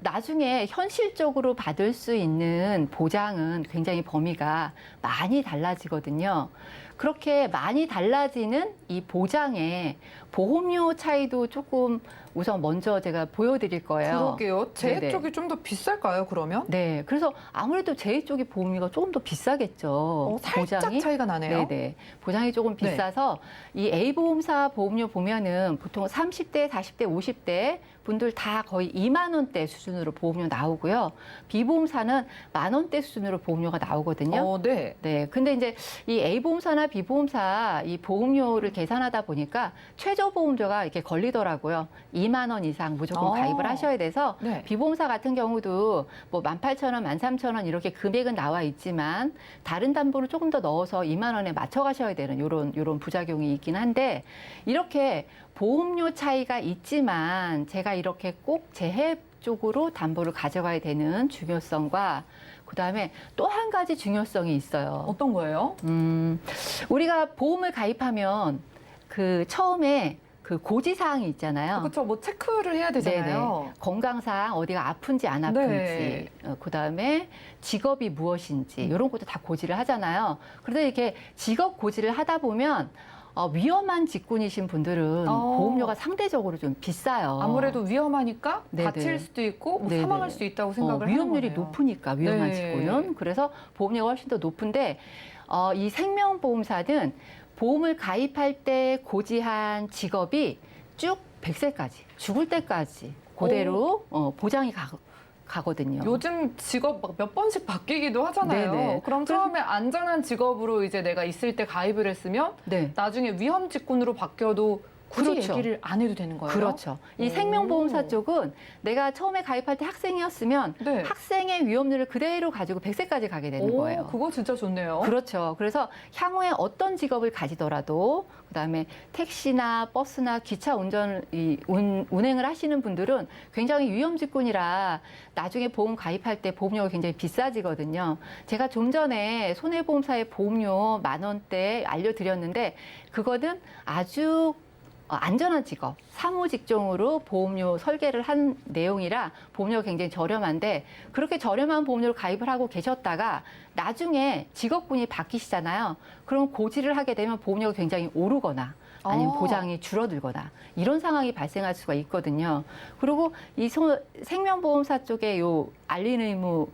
Speaker 4: 나중에 현실적으로 받을 수 있는 보장은 굉장히 범위가 많이 달라지거든요. 그렇게 많이 달라지는 이 보장에 보험료 차이도 조금 우선 먼저 제가 보여드릴 거예요.
Speaker 2: 그러게요. 재해
Speaker 4: 네네.
Speaker 2: 쪽이 좀 더 비쌀까요, 그러면?
Speaker 4: 네, 그래서 아무래도 재해 쪽이 보험료가 조금 더 비싸겠죠.
Speaker 2: 살짝 차이가 나네요.
Speaker 4: 네네. 보장이 조금 비싸서 이 A보험사 보험료 보면은 보통 30대, 40대, 50대 분들 다 거의 2만 원대 수준으로 보험료 나오고요. B보험사는 만 원대 수준으로 보험료가 나오거든요.
Speaker 2: 네.
Speaker 4: 네. 근데 이제 이 A보험사나 B보험사 이 보험료를 계산하다 보니까 최저 보험료가 이렇게 걸리더라고요. 2만 원 이상 무조건 가입을 하셔야 돼서
Speaker 2: 네.
Speaker 4: B보험사 같은 경우도 뭐 18,000원, 13,000원 이렇게 금액은 나와 있지만 다른 담보를 조금 더 넣어서 2만 원에 맞춰 가셔야 되는 요런 부작용이 있긴 한데 이렇게 보험료 차이가 있지만 제가 이렇게 꼭 재해 쪽으로 담보를 가져가야 되는 중요성과 그다음에 또 한 가지 중요성이 있어요.
Speaker 2: 어떤 거예요?
Speaker 4: 우리가 보험을 가입하면 그 처음에 그 고지사항이 있잖아요.
Speaker 2: 그렇죠. 뭐 체크를 해야 되잖아요.
Speaker 4: 네네. 건강사항 어디가 아픈지 안 아픈지,
Speaker 2: 네.
Speaker 4: 그다음에 직업이 무엇인지 이런 것도 다 고지를 하잖아요. 그런데 이렇게 직업 고지를 하다 보면 위험한 직군이신 분들은 보험료가 상대적으로 좀 비싸요.
Speaker 2: 아무래도 위험하니까
Speaker 4: 네네.
Speaker 2: 다칠 수도 있고 뭐
Speaker 4: 네네.
Speaker 2: 사망할 수도 있다고 생각을 하는
Speaker 4: 위험률이
Speaker 2: 거네요.
Speaker 4: 높으니까 위험한
Speaker 2: 네.
Speaker 4: 직군은 그래서 보험료가 훨씬 더 높은데 이 생명보험사는 보험을 가입할 때 고지한 직업이 쭉 100세까지 죽을 때까지 그대로 보장이 가거든요.
Speaker 2: 요즘 직업 막 몇 번씩 바뀌기도 하잖아요.
Speaker 4: 네네.
Speaker 2: 그럼 처음에 안전한 직업으로 이제 내가 있을 때 가입을 했으면
Speaker 4: 네.
Speaker 2: 나중에 위험 직군으로 바뀌어도 굳이
Speaker 4: 그렇죠.
Speaker 2: 얘기를 안 해도 되는 거예요?
Speaker 4: 그렇죠. 이
Speaker 2: 오.
Speaker 4: 생명보험사 쪽은 내가 처음에 가입할 때 학생이었으면
Speaker 2: 네.
Speaker 4: 학생의 위험률을 그대로 가지고 100세까지 가게 되는 거예요.
Speaker 2: 그거 진짜 좋네요.
Speaker 4: 그렇죠. 그래서 향후에 어떤 직업을 가지더라도 그다음에 택시나 버스나 기차 운행을 하시는 분들은 굉장히 위험 직군이라 나중에 보험 가입할 때 보험료가 굉장히 비싸지거든요. 제가 좀 전에 손해보험사의 보험료 10,000원대 알려드렸는데 그거는 아주 안전한 직업, 사무 직종으로 보험료 설계를 한 내용이라 보험료가 굉장히 저렴한데 그렇게 저렴한 보험료를 가입을 하고 계셨다가 나중에 직업군이 바뀌시잖아요. 그럼 고지를 하게 되면 보험료가 굉장히 오르거나 아니면 보장이 줄어들거나 이런 상황이 발생할 수가 있거든요. 그리고 이 생명보험사 쪽에 요 알린 의무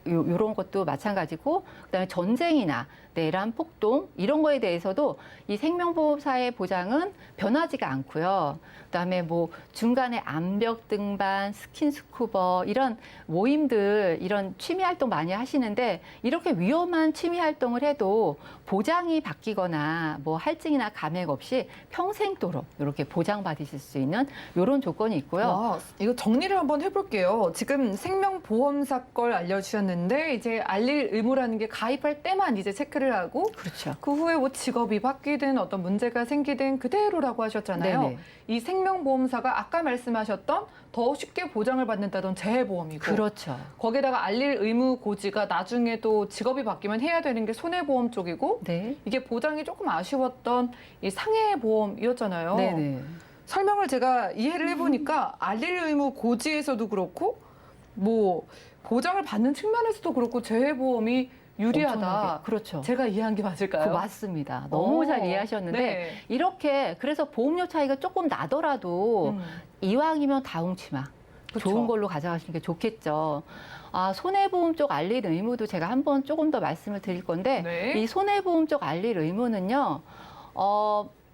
Speaker 4: 요런 것도 마찬가지고 그다음에 전쟁이나 내란, 폭동 이런 거에 대해서도 이 생명보험사의 보장은 변하지가 않고요. 그다음에 뭐 중간에 암벽 등반, 스킨스쿠버 이런 모임들 이런 취미 활동 많이 하시는데 이렇게 위험한 취미 활동을 해도 보장이 바뀌거나 뭐 할증이나 감액 없이 평생도록 이렇게 보장받으실 수 있는 이런 조건이 있고요.
Speaker 2: 와, 이거 정리를 한번 해볼게요. 지금 생명보험사 걸 알려주셨는데 이제 알릴 의무라는 게 가입할 때만 이제 체크를 하고
Speaker 4: 그렇죠.
Speaker 2: 그 후에 뭐 직업이 바뀌든 어떤 문제가 생기든 그대로라고 하셨잖아요.
Speaker 4: 네네.
Speaker 2: 이 생명보험사가 아까 말씀하셨던 더 쉽게 보장을 받는다던 재해보험이고
Speaker 4: 그렇죠.
Speaker 2: 거기다가 알릴 의무 고지가 나중에 또 직업이 바뀌면 해야 되는 게 손해보험 쪽이고
Speaker 4: 네.
Speaker 2: 이게 보장이 조금 아쉬웠던 이 상해보험이었잖아요.
Speaker 4: 네네.
Speaker 2: 설명을 제가 이해를 해보니까 알릴 의무 고지에서도 그렇고 뭐 보장을 받는 측면에서도 그렇고 재해보험이 유리하다.
Speaker 4: 엄청나게. 그렇죠.
Speaker 2: 제가 이해한 게 맞을까요?
Speaker 4: 맞습니다. 너무 잘 이해하셨는데
Speaker 2: 네.
Speaker 4: 이렇게 그래서 보험료 차이가 조금 나더라도 이왕이면 다웅치마
Speaker 2: 그쵸.
Speaker 4: 좋은 걸로 가져가시는 게 좋겠죠. 아, 손해보험 쪽 알릴 의무도 제가 한번 조금 더 말씀을 드릴 건데
Speaker 2: 네.
Speaker 4: 이 손해보험 쪽 알릴 의무는요.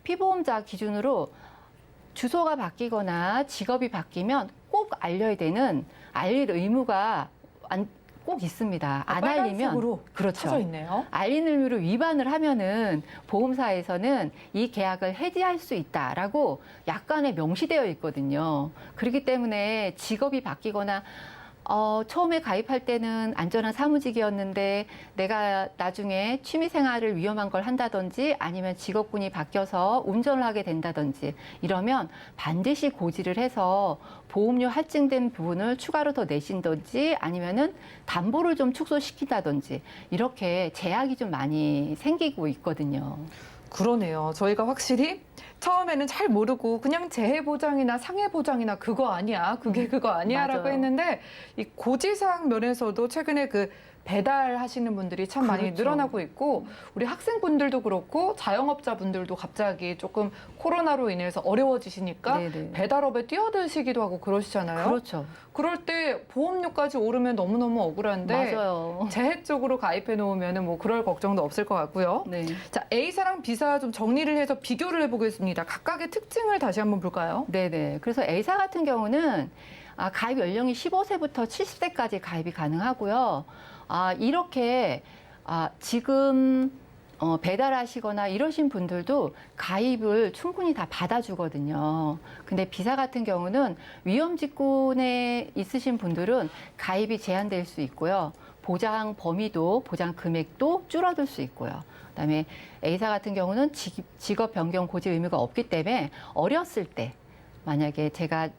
Speaker 4: 피보험자 기준으로 주소가 바뀌거나 직업이 바뀌면 꼭 알려야 되는 알릴 의무가 꼭 있습니다. 안 알리면
Speaker 2: 빨간색으로
Speaker 4: 그렇죠.
Speaker 2: 쳐져 있네요.
Speaker 4: 알린 의무를 위반을 하면은 보험사에서는 이 계약을 해지할 수 있다라고 약관에 명시되어 있거든요. 그렇기 때문에 직업이 바뀌거나 처음에 가입할 때는 안전한 사무직이었는데 내가 나중에 취미 생활을 위험한 걸 한다든지 아니면 직업군이 바뀌어서 운전을 하게 된다든지 이러면 반드시 고지를 해서 보험료 할증된 부분을 추가로 더 내신든지 아니면은 담보를 좀 축소시킨다든지 이렇게 제약이 좀 많이 생기고 있거든요.
Speaker 2: 그러네요. 저희가 확실히 처음에는 잘 모르고 그냥 재해보장이나 상해보장이나 그거 아니야. 그거 아니야라고
Speaker 4: 맞아요.
Speaker 2: 했는데 이 고지사항 면에서도 최근에 그 배달하시는 분들이 참 많이
Speaker 4: 그렇죠.
Speaker 2: 늘어나고 있고 우리 학생분들도 그렇고 자영업자분들도 갑자기 조금 코로나로 인해서 어려워지시니까
Speaker 4: 네네.
Speaker 2: 배달업에 뛰어드시기도 하고 그러시잖아요.
Speaker 4: 그렇죠.
Speaker 2: 그럴 때 보험료까지 오르면 너무너무 억울한데
Speaker 4: 맞아요.
Speaker 2: 재해 쪽으로 가입해 놓으면 뭐 그럴 걱정도 없을 것 같고요.
Speaker 4: 네.
Speaker 2: 자, A사랑 B사 좀 정리를 해서 비교를 해보겠습니다. 각각의 특징을 다시 한번 볼까요?
Speaker 4: 네네. 그래서 A사 같은 경우는 가입 연령이 15세부터 70세까지 가입이 가능하고요. 이렇게 지금 배달하시거나 이러신 분들도 가입을 충분히 다 받아주거든요. 근데 B사 같은 경우는 위험직군에 있으신 분들은 가입이 제한될 수 있고요. 보장 범위도 보장 금액도 줄어들 수 있고요. 그다음에 A사 같은 경우는 직업 변경 고지 의무가 없기 때문에 어렸을 때 만약에 제가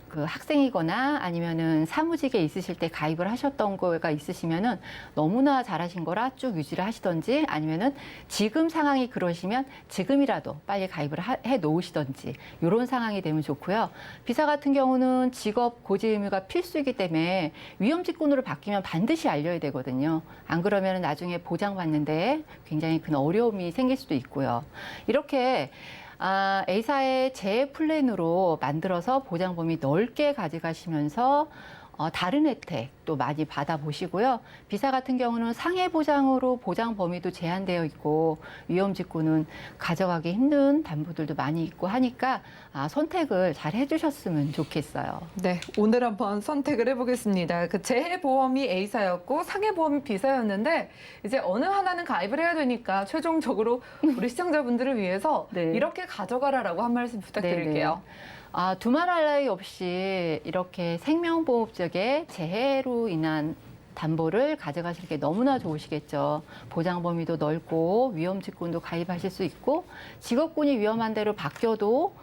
Speaker 4: 그 학생이거나 아니면은 사무직에 있으실 때 가입을 하셨던 거가 있으시면은 너무나 잘하신 거라 쭉 유지를 하시던지 아니면은 지금 상황이 그러시면 지금이라도 빨리 가입을 해 놓으시던지 이런 상황이 되면 좋고요. B사 같은 경우는 직업 고지 의무가 필수이기 때문에 위험직군으로 바뀌면 반드시 알려야 되거든요. 안 그러면 나중에 보장받는데 굉장히 큰 어려움이 생길 수도 있고요. 이렇게 A사의 재해 플랜으로 만들어서 보장 범위 넓게 가져가시면서 다른 혜택도 많이 받아보시고요. B사 같은 경우는 상해 보장으로 보장 범위도 제한되어 있고 위험직군은 가져가기 힘든 담보들도 많이 있고 하니까 선택을 잘 해주셨으면 좋겠어요.
Speaker 2: 네, 오늘 한번 선택을 해보겠습니다. 그 재해보험이 A사였고 상해보험이 B사였는데 이제 어느 하나는 가입을 해야 되니까 최종적으로 우리 시청자분들을 위해서
Speaker 4: 네.
Speaker 2: 이렇게 가져가라라고 한 말씀 부탁드릴게요.
Speaker 4: 두말할 나위 없이 이렇게 생명보험 쪽에 재해로 인한 담보를 가져가실 게 너무나 좋으시겠죠. 보장 범위도 넓고 위험직군도 가입하실 수 있고 직업군이 위험한 대로 바뀌어도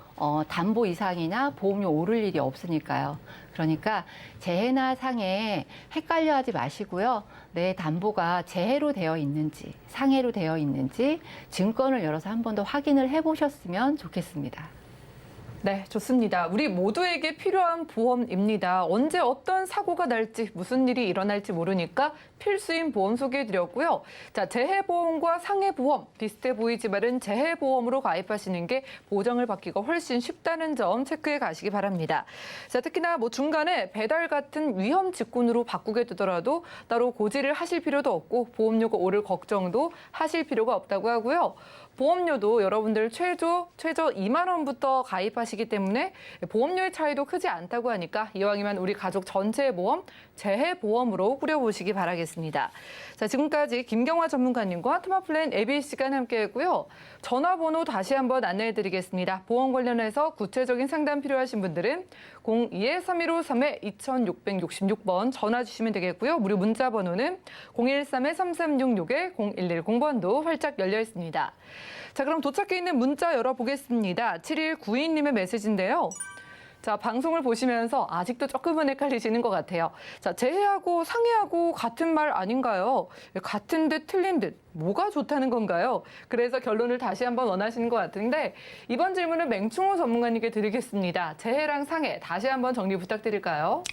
Speaker 4: 담보 이상이나 보험료 오를 일이 없으니까요. 그러니까 재해나 상해 헷갈려 하지 마시고요. 내 담보가 재해로 되어 있는지 상해로 되어 있는지 증권을 열어서 한 번 더 확인을 해보셨으면 좋겠습니다.
Speaker 2: 네, 좋습니다. 우리 모두에게 필요한 보험입니다. 언제 어떤 사고가 날지, 무슨 일이 일어날지 모르니까 필수인 보험 소개해드렸고요. 자, 재해보험과 상해보험 비슷해 보이지만은 재해보험으로 가입하시는 게 보장을 받기가 훨씬 쉽다는 점 체크해 가시기 바랍니다. 자, 특히나 뭐 중간에 배달 같은 위험 직군으로 바꾸게 되더라도 따로 고지를 하실 필요도 없고 보험료가 오를 걱정도 하실 필요가 없다고 하고요. 보험료도 여러분들 최저 2만 원부터 가입하시기 때문에 보험료의 차이도 크지 않다고 하니까 이왕이면 우리 가족 전체의 보험, 재해보험으로 꾸려보시기 바라겠습니다. 자, 지금까지 김경화 전문가님과 토마플랜 AB 시간 함께했고요. 전화번호 다시 한번 안내해드리겠습니다. 보험 관련해서 구체적인 상담 필요하신 분들은 02-3153-2666번 전화 주시면 되겠고요. 무료 문자 번호는 013-3366-0110번도 활짝 열려 있습니다. 자, 그럼 도착해 있는 문자 열어보겠습니다. 7192님의 메시지인데요. 자, 방송을 보시면서 아직도 조금은 헷갈리시는 것 같아요. 자, 재해하고 상해하고 같은 말 아닌가요? 같은 듯 틀린 듯 뭐가 좋다는 건가요? 그래서 결론을 다시 한번 원하시는 것 같은데 이번 질문은 맹충호 전문가님께 드리겠습니다. 재해랑 상해 다시 한번 정리 부탁드릴까요?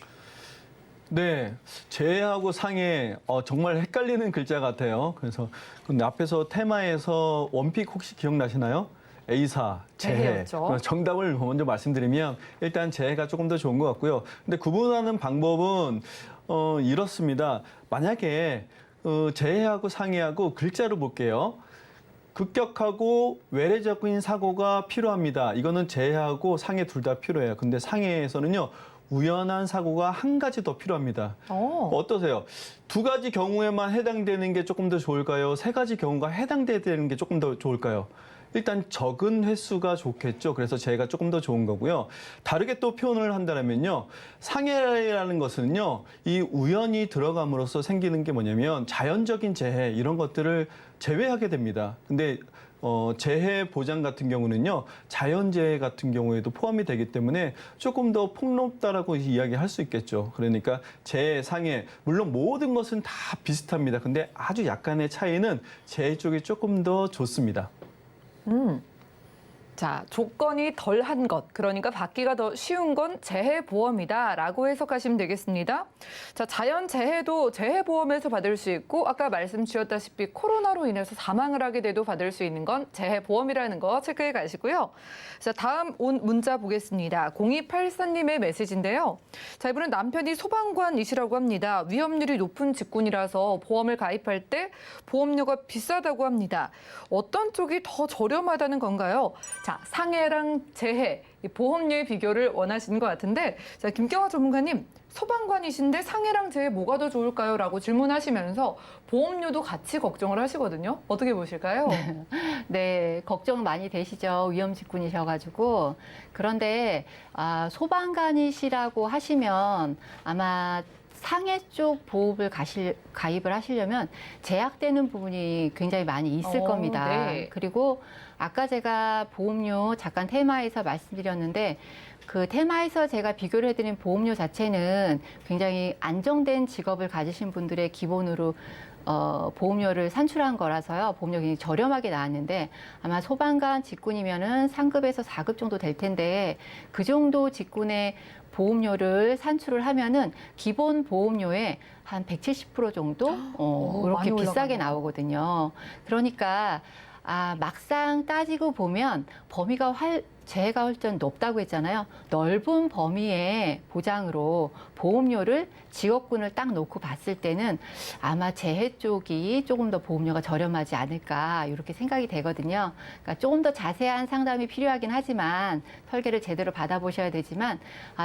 Speaker 3: 네, 재해하고 상해 정말 헷갈리는 글자 같아요. 그래서 근데 앞에서 테마에서 원픽 혹시 기억나시나요? A사, 재해.
Speaker 2: 재해였죠.
Speaker 3: 정답을 먼저 말씀드리면 일단 재해가 조금 더 좋은 것 같고요. 근데 구분하는 방법은 이렇습니다. 만약에 재해하고 상해하고 글자로 볼게요. 급격하고 외래적인 사고가 필요합니다. 이거는 재해하고 상해 둘 다 필요해요. 근데 상해에서는요. 우연한 사고가 한 가지 더 필요합니다. 어떠세요? 두 가지 경우에만 해당되는 게 조금 더 좋을까요? 세 가지 경우가 해당되는 게 조금 더 좋을까요? 일단 적은 횟수가 좋겠죠. 그래서 재해가 조금 더 좋은 거고요. 다르게 또 표현을 한다면요. 상해라는 것은요. 이 우연이 들어감으로써 생기는 게 뭐냐면 자연적인 재해 이런 것들을 제외하게 됩니다. 근데 재해 보장 같은 경우는요. 자연재해 같은 경우에도 포함이 되기 때문에 조금 더 폭넓다라고 이야기할 수 있겠죠. 그러니까 재해, 상해 물론 모든 것은 다 비슷합니다. 근데 아주 약간의 차이는 재해 쪽이 조금 더 좋습니다.
Speaker 2: 자, 조건이 덜한 것, 그러니까 받기가 더 쉬운 건 재해보험이다라고 해석하시면 되겠습니다. 자, 자연재해도 재해보험에서 받을 수 있고 아까 말씀 주셨다시피 코로나로 인해서 사망을 하게 돼도 받을 수 있는 건 재해보험이라는 거 체크해 가시고요. 자, 다음 온 문자 보겠습니다. 0284님의 메시지인데요. 자, 이분은 남편이 소방관이시라고 합니다. 위험률이 높은 직군이라서 보험을 가입할 때 보험료가 비싸다고 합니다. 어떤 쪽이 더 저렴하다는 건가요? 자, 상해랑 재해, 이 보험료의 비교를 원하시는 것 같은데, 자, 김경화 전문가님, 소방관이신데 상해랑 재해 뭐가 더 좋을까요? 라고 질문하시면서 보험료도 같이 걱정을 하시거든요. 어떻게 보실까요?
Speaker 4: 네, 걱정 많이 되시죠. 위험 직군이셔가지고. 그런데 소방관이시라고 하시면 아마 상해 쪽 보험을 가입을 하시려면 제약되는 부분이 굉장히 많이 있을 겁니다.
Speaker 2: 네.
Speaker 4: 그리고 아까 제가 보험료 잠깐 테마에서 말씀드렸는데 그 테마에서 제가 비교를 해드린 보험료 자체는 굉장히 안정된 직업을 가지신 분들의 기본으로 보험료를 산출한 거라서요. 보험료가 굉장히 저렴하게 나왔는데 아마 소방관 직군이면은 3급에서 4급 정도 될 텐데 그 정도 직군의 보험료를 산출을 하면은 기본 보험료의 한 170% 정도 이렇게 비싸게 나오거든요. 그러니까 막상 따지고 보면 범위가 재해가 훨씬 높다고 했잖아요. 넓은 범위의 보장으로 보험료를 직업군을 딱 놓고 봤을 때는 아마 재해 쪽이 조금 더 보험료가 저렴하지 않을까 이렇게 생각이 되거든요. 그러니까 조금 더 자세한 상담이 필요하긴 하지만 설계를 제대로 받아보셔야 되지만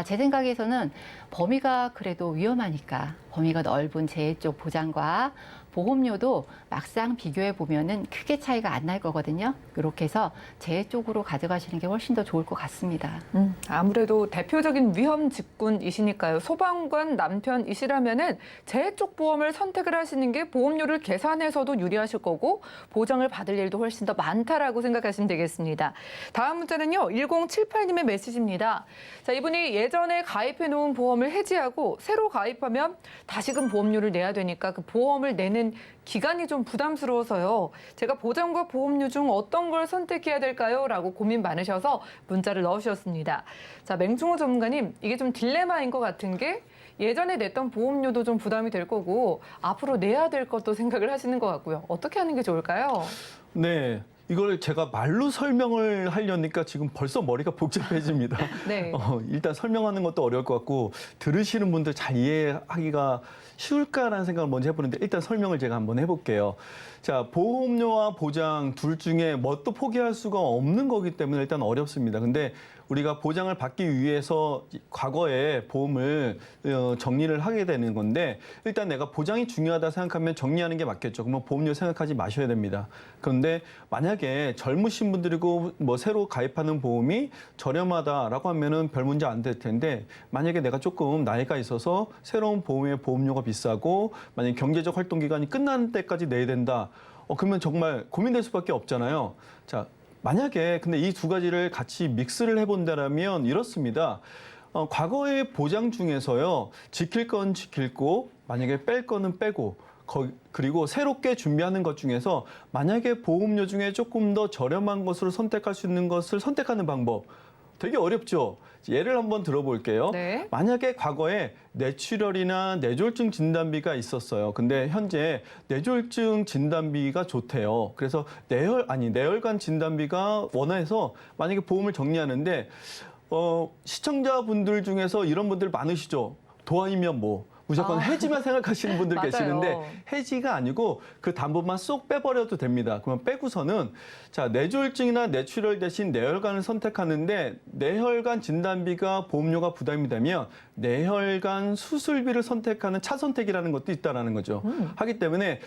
Speaker 4: 제 생각에서는 범위가 그래도 위험하니까 범위가 넓은 재해 쪽 보장과 보험료도 막상 비교해 보면은 크게 차이가 안 날 거거든요. 이렇게 해서 재해 쪽으로 가져가시는 게 훨씬 더 좋을 것 같습니다.
Speaker 2: 아무래도 대표적인 위험 직군이시니까요. 소방관 남편이시라면은 재해 쪽 보험을 선택을 하시는 게 보험료를 계산해서도 유리하실 거고 보장을 받을 일도 훨씬 더 많다라고 생각하시면 되겠습니다. 다음 문자는요. 1078님의 메시지입니다. 자, 이분이 예전에 가입해 놓은 보험을 해지하고 새로 가입하면 다시금 보험료를 내야 되니까 그 보험을 내는 기간이 좀 부담스러워서요. 제가 보장과 보험료 중 어떤 걸 선택해야 될까요? 라고 고민 많으셔서 문자를 넣으셨습니다. 자, 맹충호 전문가님, 이게 좀 딜레마인 것 같은 게 예전에 냈던 보험료도 좀 부담이 될 거고 앞으로 내야 될 것도 생각을 하시는 것 같고요. 어떻게 하는 게 좋을까요?
Speaker 3: 네. 이걸 제가 말로 설명을 하려니까 지금 벌써 머리가 복잡해집니다.
Speaker 2: 네.
Speaker 3: 일단 설명하는 것도 어려울 것 같고 들으시는 분들 잘 이해하기가 쉬울까라는 생각을 먼저 해보는데 일단 설명을 제가 한번 해볼게요. 자, 보험료와 보장 둘 중에 뭣도 포기할 수가 없는 거기 때문에 일단 어렵습니다. 근데 우리가 보장을 받기 위해서 과거에 보험을 정리를 하게 되는 건데 일단 내가 보장이 중요하다 생각하면 정리하는 게 맞겠죠. 그러면 보험료 생각하지 마셔야 됩니다. 그런데 만약에 젊으신 분들이고 뭐 새로 가입하는 보험이 저렴하다라고 하면은 별 문제 안 될 텐데 만약에 내가 조금 나이가 있어서 새로운 보험의 보험료가 비싸고 만약에 경제적 활동 기간이 끝나는 때까지 내야 된다. 그러면 정말 고민될 수밖에 없잖아요. 자, 만약에 근데 이 두 가지를 같이 믹스를 해본다라면 이렇습니다. 과거의 보장 중에서요. 지킬 건 지킬고 만약에 뺄 거는 빼고 그리고 새롭게 준비하는 것 중에서 만약에 보험료 중에 조금 더 저렴한 것으로 선택할 수 있는 것을 선택하는 방법. 되게 어렵죠. 예를 한번 들어볼게요.
Speaker 2: 네.
Speaker 3: 만약에 과거에 뇌출혈이나 뇌졸중 진단비가 있었어요. 근데 현재 뇌졸중 진단비가 좋대요. 그래서 뇌혈관 진단비가 원해서 만약에 보험을 정리하는데 시청자분들 중에서 이런 분들 많으시죠. 도와이면 뭐 무조건 해지만 생각하시는 분들
Speaker 2: 맞아요.
Speaker 3: 계시는데 해지가 아니고 그 담보만 쏙 빼버려도 됩니다. 그러면 빼고서는 자, 뇌졸중이나 뇌출혈 대신 뇌혈관을 선택하는데 뇌혈관 진단비가 보험료가 부담이 되면 뇌혈관 수술비를 선택하는 차선택이라는 것도 있다라는 거죠. 하기 때문에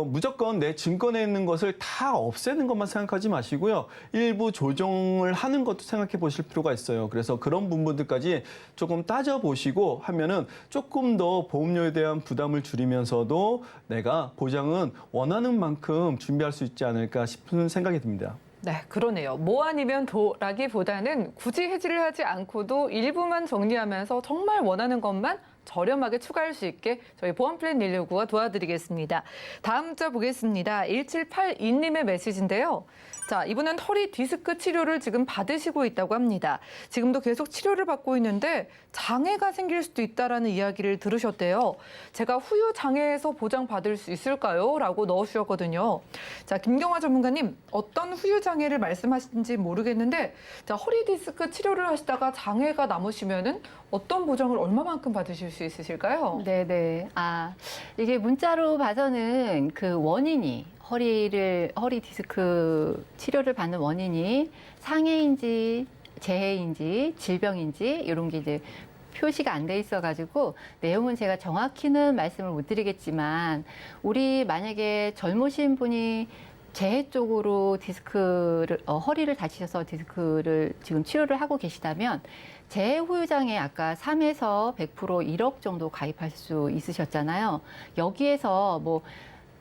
Speaker 3: 무조건 내 증권에 있는 것을 다 없애는 것만 생각하지 마시고요. 일부 조정을 하는 것도 생각해 보실 필요가 있어요. 그래서 그런 부분들까지 조금 따져보시고 하면은 조금 더 보험료에 대한 부담을 줄이면서도 내가 보장은 원하는 만큼 준비할 수 있지 않을까 싶은 생각이 듭니다.
Speaker 2: 네, 그러네요. 뭐 아니면 도라기보다는 굳이 해지를 하지 않고도 일부만 정리하면서 정말 원하는 것만 저렴하게 추가할 수 있게 저희 보험플랜 119가 도와드리겠습니다. 다음 문자 보겠습니다. 1782님의 메시지인데요. 자, 이분은 허리 디스크 치료를 지금 받으시고 있다고 합니다. 지금도 계속 치료를 받고 있는데 장애가 생길 수도 있다라는 이야기를 들으셨대요. 제가 후유 장애에서 보장받을 수 있을까요? 라고 넣어주셨거든요. 자, 김경화 전문가님, 어떤 후유 장애를 말씀하시는지 모르겠는데 자, 허리 디스크 치료를 하시다가 장애가 남으시면은 어떤 보장을 얼마만큼 받으실 수 있으실까요?
Speaker 4: 네네. 이게 문자로 봐서는 그 원인이 허리 디스크 치료를 받는 원인이 상해인지 재해인지 질병인지 이런 게 이제 표시가 안 돼 있어가지고 내용은 제가 정확히는 말씀을 못 드리겠지만 우리 만약에 젊으신 분이 재해 쪽으로 디스크를 허리를 다치셔서 디스크를 지금 치료를 하고 계시다면 재해 후유장애 아까 3에서 100% 1억 정도 가입할 수 있으셨잖아요. 여기에서 뭐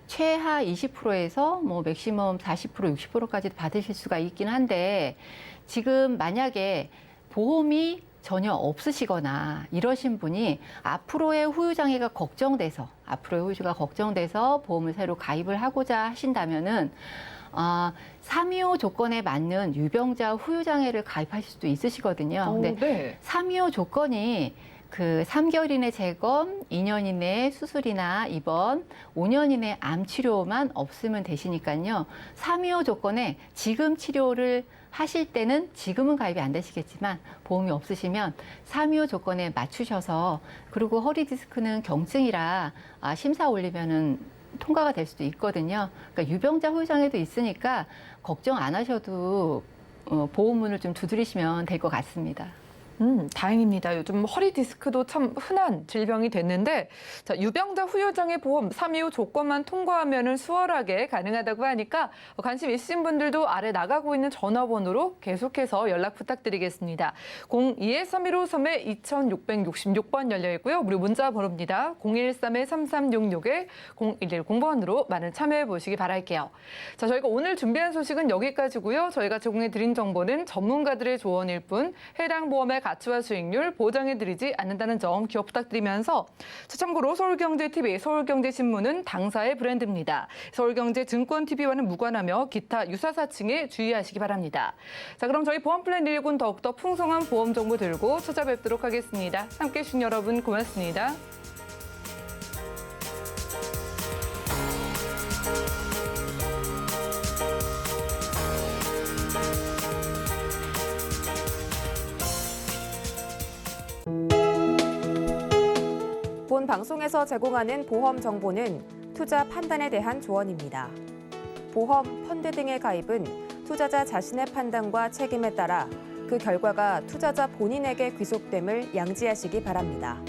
Speaker 4: 최하 20%에서 뭐 맥시멈 40%, 60%까지 받으실 수가 있긴 한데 지금 만약에 보험이 전혀 없으시거나 이러신 분이 앞으로의 후유장애가 걱정돼서 보험을 새로 가입을 하고자 하신다면은 325 조건에 맞는 유병자 후유장애를 가입하실 수도 있으시거든요. 근데
Speaker 2: 네.
Speaker 4: 325 조건이 그 3개월 이내 재검, 2년 이내 수술이나 입원, 5년 이내 암 치료만 없으면 되시니까요. 325 조건에 지금 치료를 하실 때는 지금은 가입이 안 되시겠지만 보험이 없으시면 325 조건에 맞추셔서 그리고 허리 디스크는 경증이라 심사 올리면은 통과가 될 수도 있거든요. 그러니까 유병자 후유장애도 있으니까 걱정 안 하셔도 보험문을 좀 두드리시면 될 것 같습니다.
Speaker 2: 다행입니다. 요즘 허리 디스크도 참 흔한 질병이 됐는데 자, 유병자 후유장애 보험 325 조건만 통과하면 수월하게 가능하다고 하니까 관심 있으신 분들도 아래 나가고 있는 전화번호로 계속해서 연락 부탁드리겠습니다. 02-3153-2666번 열려 있고요. 무료 문자 번호입니다. 013-3366-0110번으로 많은 참여해 보시기 바랄게요. 자, 저희가 오늘 준비한 소식은 여기까지고요. 저희가 제공해 드린 정보는 전문가들의 조언일 뿐 해당 보험에 가치와 수익률 보장해드리지 않는다는 점 기억 부탁드리면서 참고로 서울경제TV, 서울경제신문은 당사의 브랜드입니다. 서울경제증권TV와는 무관하며 기타 유사사칭에 주의하시기 바랍니다. 자, 그럼 저희 보험플랜 119는 더욱더 풍성한 보험 정보 들고 찾아뵙도록 하겠습니다. 함께해 주신 여러분 고맙습니다.
Speaker 1: 본 방송에서 제공하는 보험 정보는 투자 판단에 대한 조언입니다. 보험, 펀드 등의 가입은 투자자 자신의 판단과 책임에 따라 그 결과가 투자자 본인에게 귀속됨을 양지하시기 바랍니다.